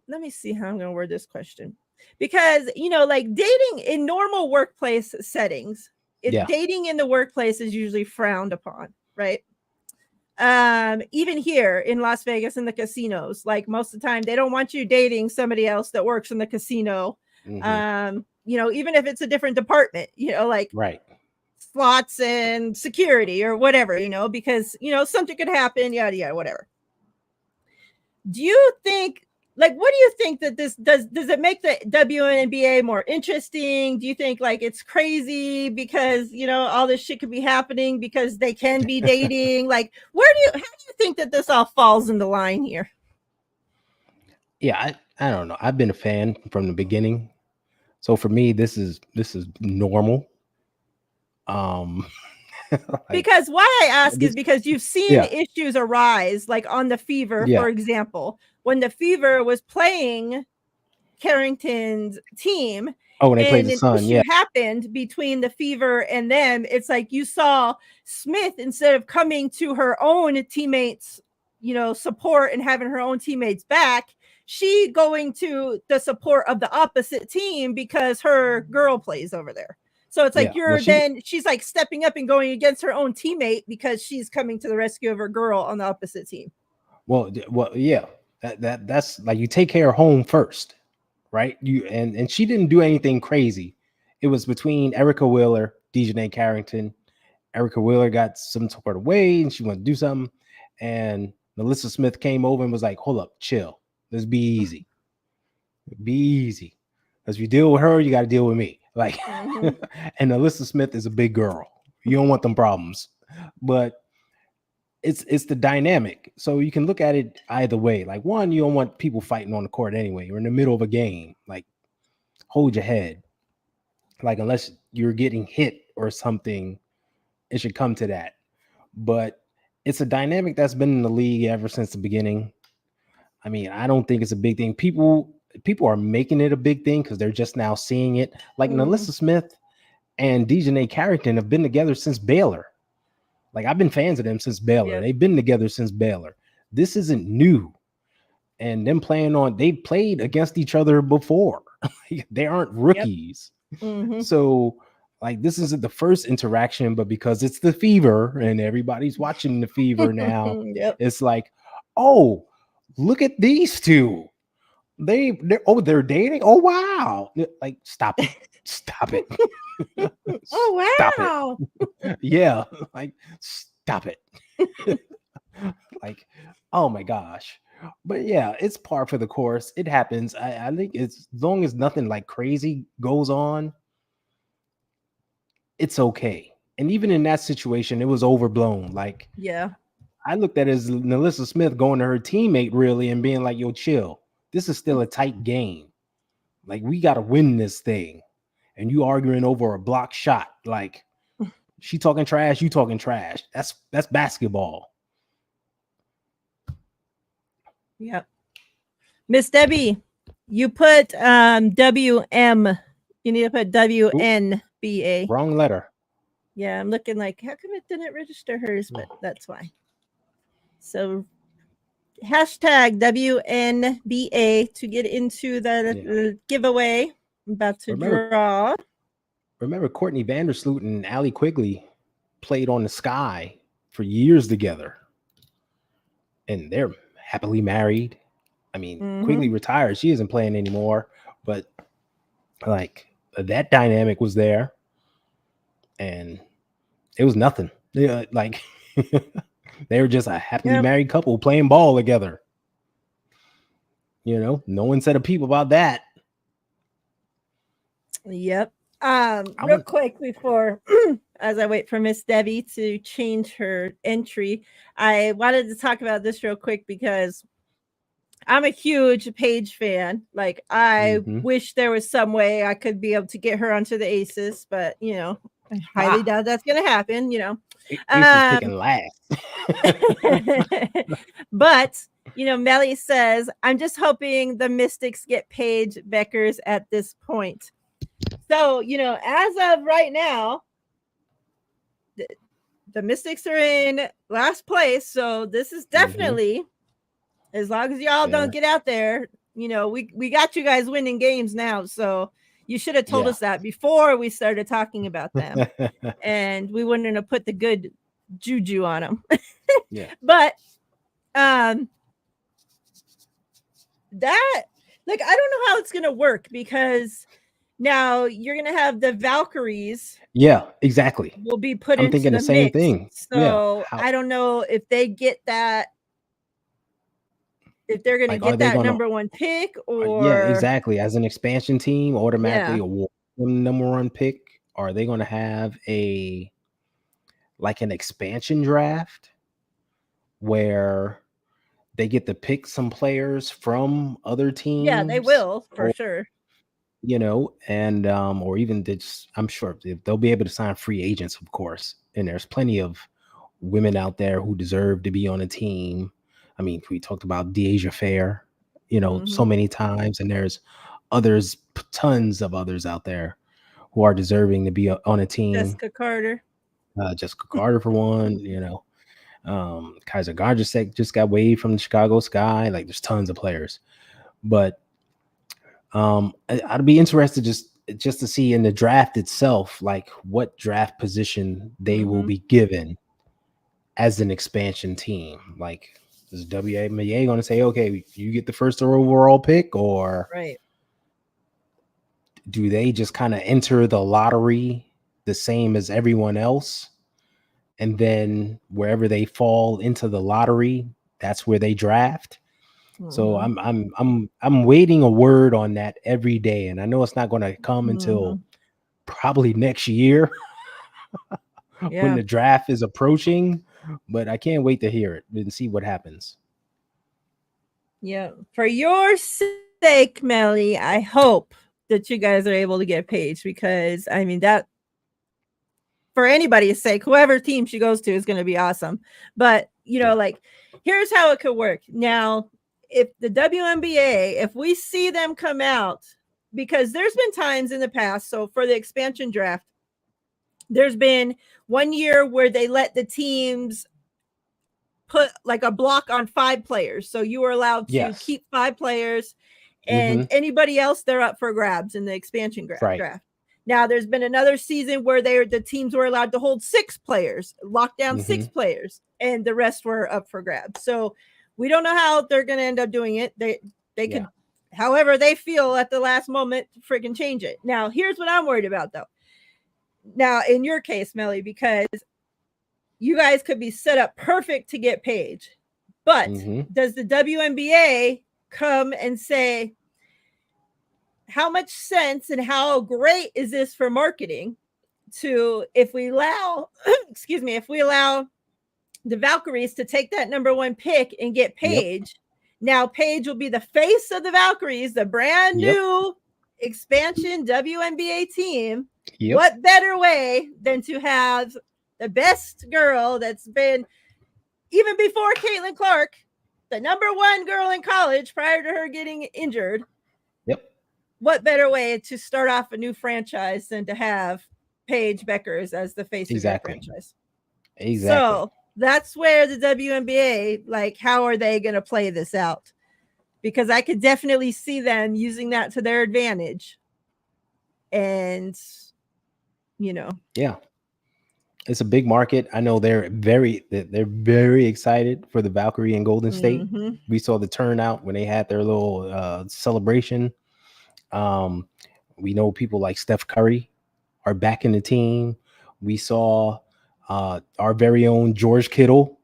let me see how I'm going to word this question, because, like dating in normal workplace settings, dating in the workplace is usually frowned upon, right? Even here in Las Vegas in the casinos, like most of the time they don't want you dating somebody else that works in the casino. Even if it's a different department, like slots and security or whatever, because something could happen, yada yada, whatever. Do you think, like, what do you think that this does it make the WNBA more interesting? Do you think like it's crazy because all this shit could be happening because they can be dating? Like, how do you think that this all falls in the line here? Yeah, I don't know. I've been a fan from the beginning. So for me, this is normal. Because why I ask is because you've seen issues arise, like on the Fever, for example, when the Fever was playing Carrington's team. When they played the an Sun, issue happened between the Fever and them. It's like you saw Smith, instead of coming to her own teammates, support and having her own teammates back, she going to the support of the opposite team because her girl plays over there. So it's like she's like stepping up and going against her own teammate because she's coming to the rescue of her girl on the opposite team. Well, yeah. That's like you take care of home first, right? And she didn't do anything crazy. It was between Erica Wheeler, Dejanay Carrington. Erica Wheeler got some sort of way and she wanted to do something. And Melissa Smith came over and was like, hold up, chill. Let's be easy. Be easy. Because if you deal with her, you got to deal with me. Like, and Alyssa Smith is a big girl. You don't want them problems. But it's the dynamic. So you can look at it either way. Like, one, you don't want people fighting on the court anyway. You're in the middle of a game. Like, hold your head. Like, unless you're getting hit or something, it should come to that. But it's a dynamic that's been in the league ever since the beginning. I mean, I don't think it's a big thing. People are making it a big thing because they're just now seeing it. Like Melissa Smith and Dejanay Carrington have been together since Baylor. Like, I've been fans of them since Baylor. They've been together since Baylor. This isn't new. And them they played against each other before. They aren't rookies. So, like, this isn't the first interaction, but because it's the Fever and everybody's watching the Fever now, it's like, oh, look at these two. They're dating. Oh wow! Like, stop it! Stop it! Oh wow! Stop it. Like, stop it! Like, oh my gosh! But yeah, it's par for the course. It happens. I think it's, as long as nothing like crazy goes on, it's okay. And even in that situation, it was overblown. Like, I looked at it as Melissa Smith going to her teammate really and being like, "Yo, chill. This is still a tight game. Like, we got to win this thing. And you arguing over a block shot. Like, she talking trash, you talking trash. That's basketball." Yep. Miss Debbie, you put WM. You need to put WNBA. Wrong letter. Yeah, I'm looking like, how come it didn't register hers? But that's why. So hashtag WNBA to get into the giveaway. I'm about to draw. Remember Courtney Vandersloot and Allie Quigley played on the Sky for years together. And they're happily married. I mean, Quigley retired. She isn't playing anymore. But, like, that dynamic was there. And it was nothing. Like, they were just a happily married couple playing ball together. No one said a peep about that. Yep. Real quick before, as I wait for Miss Debbie to change her entry, I wanted to talk about this real quick because I'm a huge Paige fan. Like, I Mhm. wish there was some way I could be able to get her onto the Aces, but I highly doubt that's gonna happen. Ace is Um, picking last. but Melly says, I'm just hoping the Mystics get Paige Beckers at this point. So, as of right now, the Mystics are in last place. So this is definitely, as long as y'all Yeah. don't get out there, we got you guys winning games now. So you should have told Yeah. us that before we started talking about them, and we wouldn't have put the good juju on them. Yeah. But that, like, I don't know how it's gonna work, because now you're gonna have the Valkyries Yeah, exactly. will be put I'm into thinking the the same mix. thing. Yeah. So How, I don't know if they get that, if they're gonna like, are get they that gonna? number one pick, Yeah, or exactly. As an expansion team, automatically yeah, award them number one pick. Are they gonna have an expansion draft where they get to pick some players from other yeah, they teams, will for or sure. and or even just, I'm sure they'll be able to sign free agents, of course. And there's plenty of women out there who deserve to be on a team. I mean, we talked about Deasia Fair, so Mhm. many times, and there's others, tons of others out there who are deserving to be on a team. Jessica Carter. Jessica Carter, for one, Kaiser Gardasek just got waived from the Chicago Sky. Like, there's tons of players, but I'd be interested just to see in the draft itself, like, what draft position they will be given as an expansion team. Like, is WNBA going to say, okay, you get the first overall pick, or Right. do they just kind of enter the lottery the same as everyone else, and then wherever they fall into the lottery, that's where they draft? So I'm waiting a word on that every day, and I know it's not going to come until probably next year when Yeah. the draft is approaching, but I can't wait to hear it and see what happens. Yeah. For your sake, Melly, I hope that you guys are able to get Paige, because I mean, that, for anybody's sake, whoever team she goes to is going to be awesome. But like, here's how it could work. Now, if the WNBA, if we see them come out, because there's been times in the past, so for the expansion draft, there's been one year where they let the teams put like a block on 5 players. So you were allowed to Yes. keep 5 players, and anybody else, they're up for grabs in the expansion Right. draft. Now, there's been another season where the teams were allowed to hold 6 players, lock down 6 players, and the rest were up for grabs. So we don't know how they're going to end up doing it. They could, however they feel at the last moment, freaking change it. Now, here's what I'm worried about, though. Now, in your case, Melly, because you guys could be set up perfect to get Paige, but does the WNBA come and say, how much sense and how great is this for marketing to, if we allow if we allow the Valkyries to take that number one pick and get Paige, now Paige will be the face of the Valkyries, the brand new expansion WNBA team. What better way than to have the best girl that's been, even before Caitlin Clark, the number one girl in college prior to her getting injured? What better way to start off a new franchise than to have Paige Beckers as the face of your franchise? So that's where the WNBA, like, how are they going to play this out? Because I could definitely see them using that to their advantage. And, yeah, it's a big market. I know they're very excited for the Valkyrie and Golden State. We saw the turnout when they had their little celebration. We know people like Steph Curry are back in the team. We saw our very own George Kittle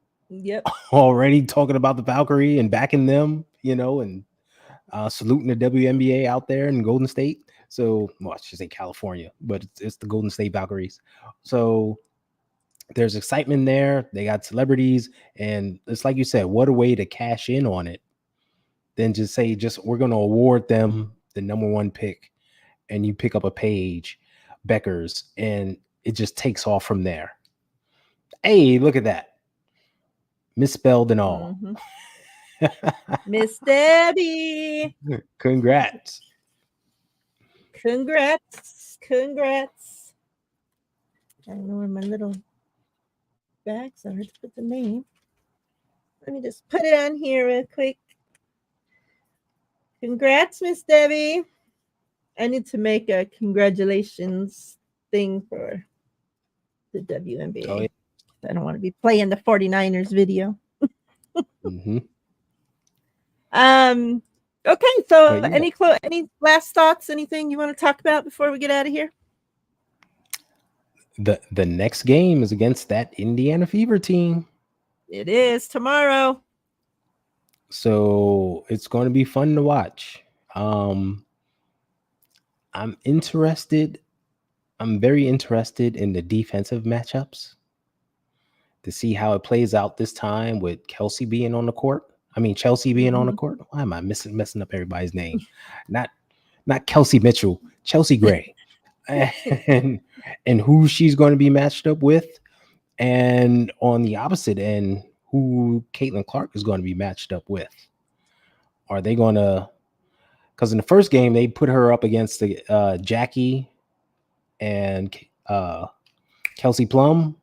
already talking about the Valkyrie and backing them, and saluting the WNBA out there in Golden State. So, well, I should say California, but it's the Golden State Valkyries. So there's excitement there. They got celebrities, and it's like you said, what a way to cash in on it, than just say, we're going to award them the number 1 pick, and you pick up a Paige Beckers, and it just takes off from there. Hey, look at that. Misspelled and all. Miss Debbie. Congrats. Congrats. Congrats. I don't know where my little bags are to put the name. Let me just put it on here real quick. Congrats, Miss Debbie. I need to make a congratulations thing for the WNBA. Oh, yeah. I don't want to be playing the 49ers video. Mm-hmm. Okay, so But yeah. any last thoughts, anything you want to talk about before we get out of here? The next game is against that Indiana Fever team. It is tomorrow. So it's going to be fun to watch. I'm interested. I'm very interested in the defensive matchups to see how it plays out this time with Chelsea being on the court. I mean, Chelsea being on the court. Why am I messing up everybody's name? Not Kelsey Mitchell, Chelsea Gray. and who she's going to be matched up with. And on the opposite end, who Caitlin Clark is going to be matched up with. Are they going to, because in the first game, they put her up against the Jackie and Kelsey Plum.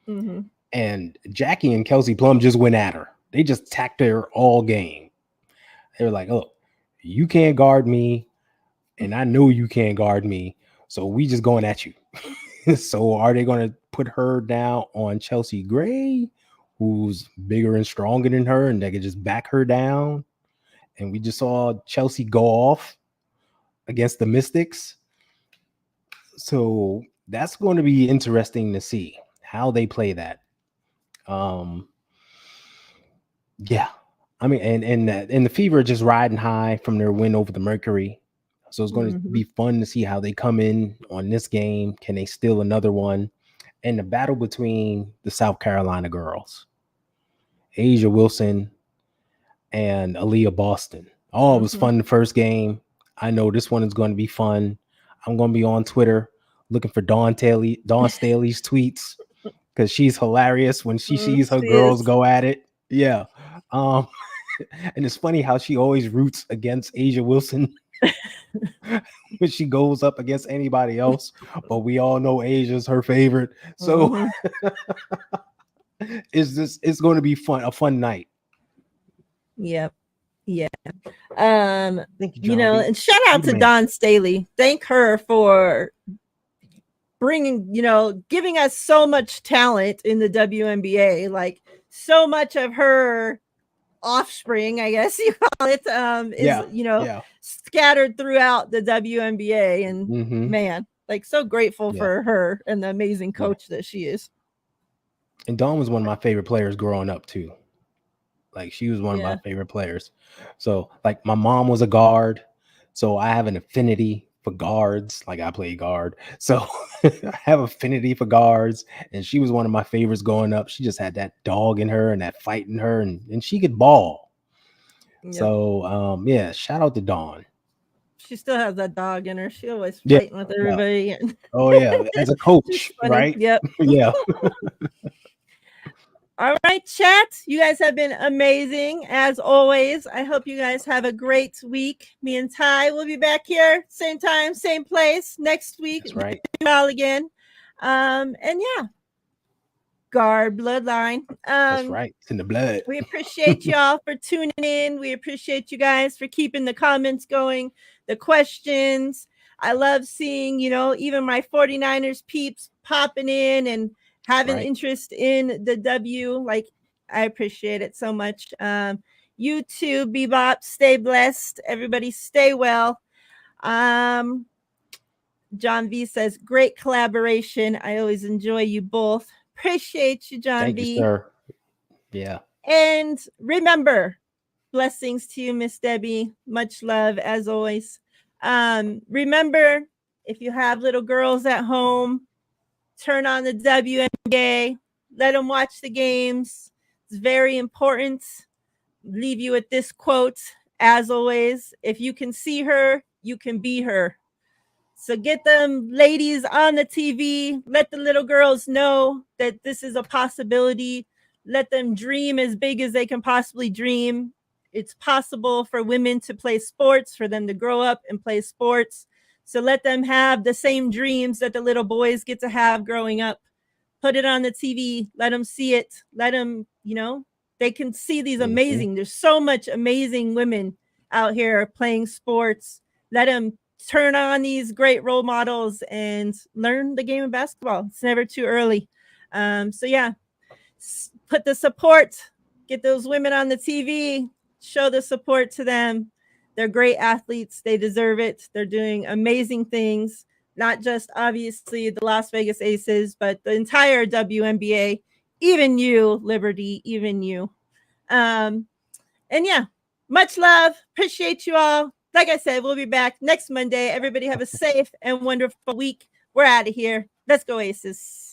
Mm-hmm. And Jackie and Kelsey Plum just went at her. They just attacked her all game. They were like, oh, you can't guard me, and I know you can't guard me, so we just going at you. So are they going to put her down on Chelsea Gray, who's bigger and stronger than her, and they can just back her down? And we just saw Chelsea go off against the Mystics. So that's going to be interesting to see how they play that. Yeah. I mean, and the Fever just riding high from their win over the Mercury. So it's going to be fun to see how they come in on this game. Can they steal another one? And the battle between the South Carolina girls, Asia Wilson and Aaliyah Boston. Oh, it was fun the first game. I know this one is going to be fun. I'm going to be on Twitter looking for Dawn Staley's tweets because she's hilarious when she sees her girls go at it. Yeah. And it's funny how she always roots against Asia Wilson when she goes up against anybody else, but we all know Asia's her favorite. So it's going to be a fun night. Yep. Yeah. Thank you, you know, and shout out to Dawn Staley. Thank her for bringing, giving us so much talent in the WNBA. Like so much of her offspring, I guess you call it, is scattered throughout the WNBA. And man, like so grateful for her and the amazing coach that she is. And Dawn was one of my favorite players growing up too. Like she was one of my favorite players. So like my mom was a guard, so I have an affinity for guards. Like I play guard, so I have affinity for guards. And she was one of my favorites growing up. She just had that dog in her and that fight in her, and she could ball. Yep. So shout out to Dawn. She still has that dog in her. She always fighting with everybody. Yeah. Oh yeah, as a coach, right? Yep. Yeah. All right, chat. You guys have been amazing as always. I hope you guys have a great week. Me and Ty will be back here, same time, same place next week. That's right. All again. And yeah, guard bloodline. That's right. It's in the blood. We appreciate y'all for tuning in. We appreciate you guys for keeping the comments going, the questions. I love seeing, even my 49ers peeps popping in and having interest in the W. Like, I appreciate it so much. You too, Bebop. Stay blessed. Everybody stay well. John V says, great collaboration. I always enjoy you both. Appreciate you, John Thank V. You, sir. Yeah. And remember, blessings to you, Miss Debbie. Much love as always. Remember, if you have little girls at home, turn on the WNBA. Let them watch the games. It's very important. Leave you with this quote. as always, if you can see her, you can be her. So get them ladies on the TV. Let the little girls know that this is a possibility. Let them dream as big as they can possibly dream. It's possible for women to play sports, for them to grow up and play sports. So let them have the same dreams that the little boys get to have growing up. Put it on the TV. Let them see it. Let them, they can see these amazing, there's so much amazing women out here playing sports. Let them turn on these great role models and learn the game of basketball. It's never too early. So yeah, put the support, get those women on the TV, show the support to them. They're great athletes. They deserve it. They're doing amazing things, not just obviously the Las Vegas Aces, but the entire WNBA, even you, Liberty, even you. And yeah, much love. Appreciate you all. Like I said, we'll be back next Monday. Everybody have a safe and wonderful week. We're out of here. Let's go, Aces.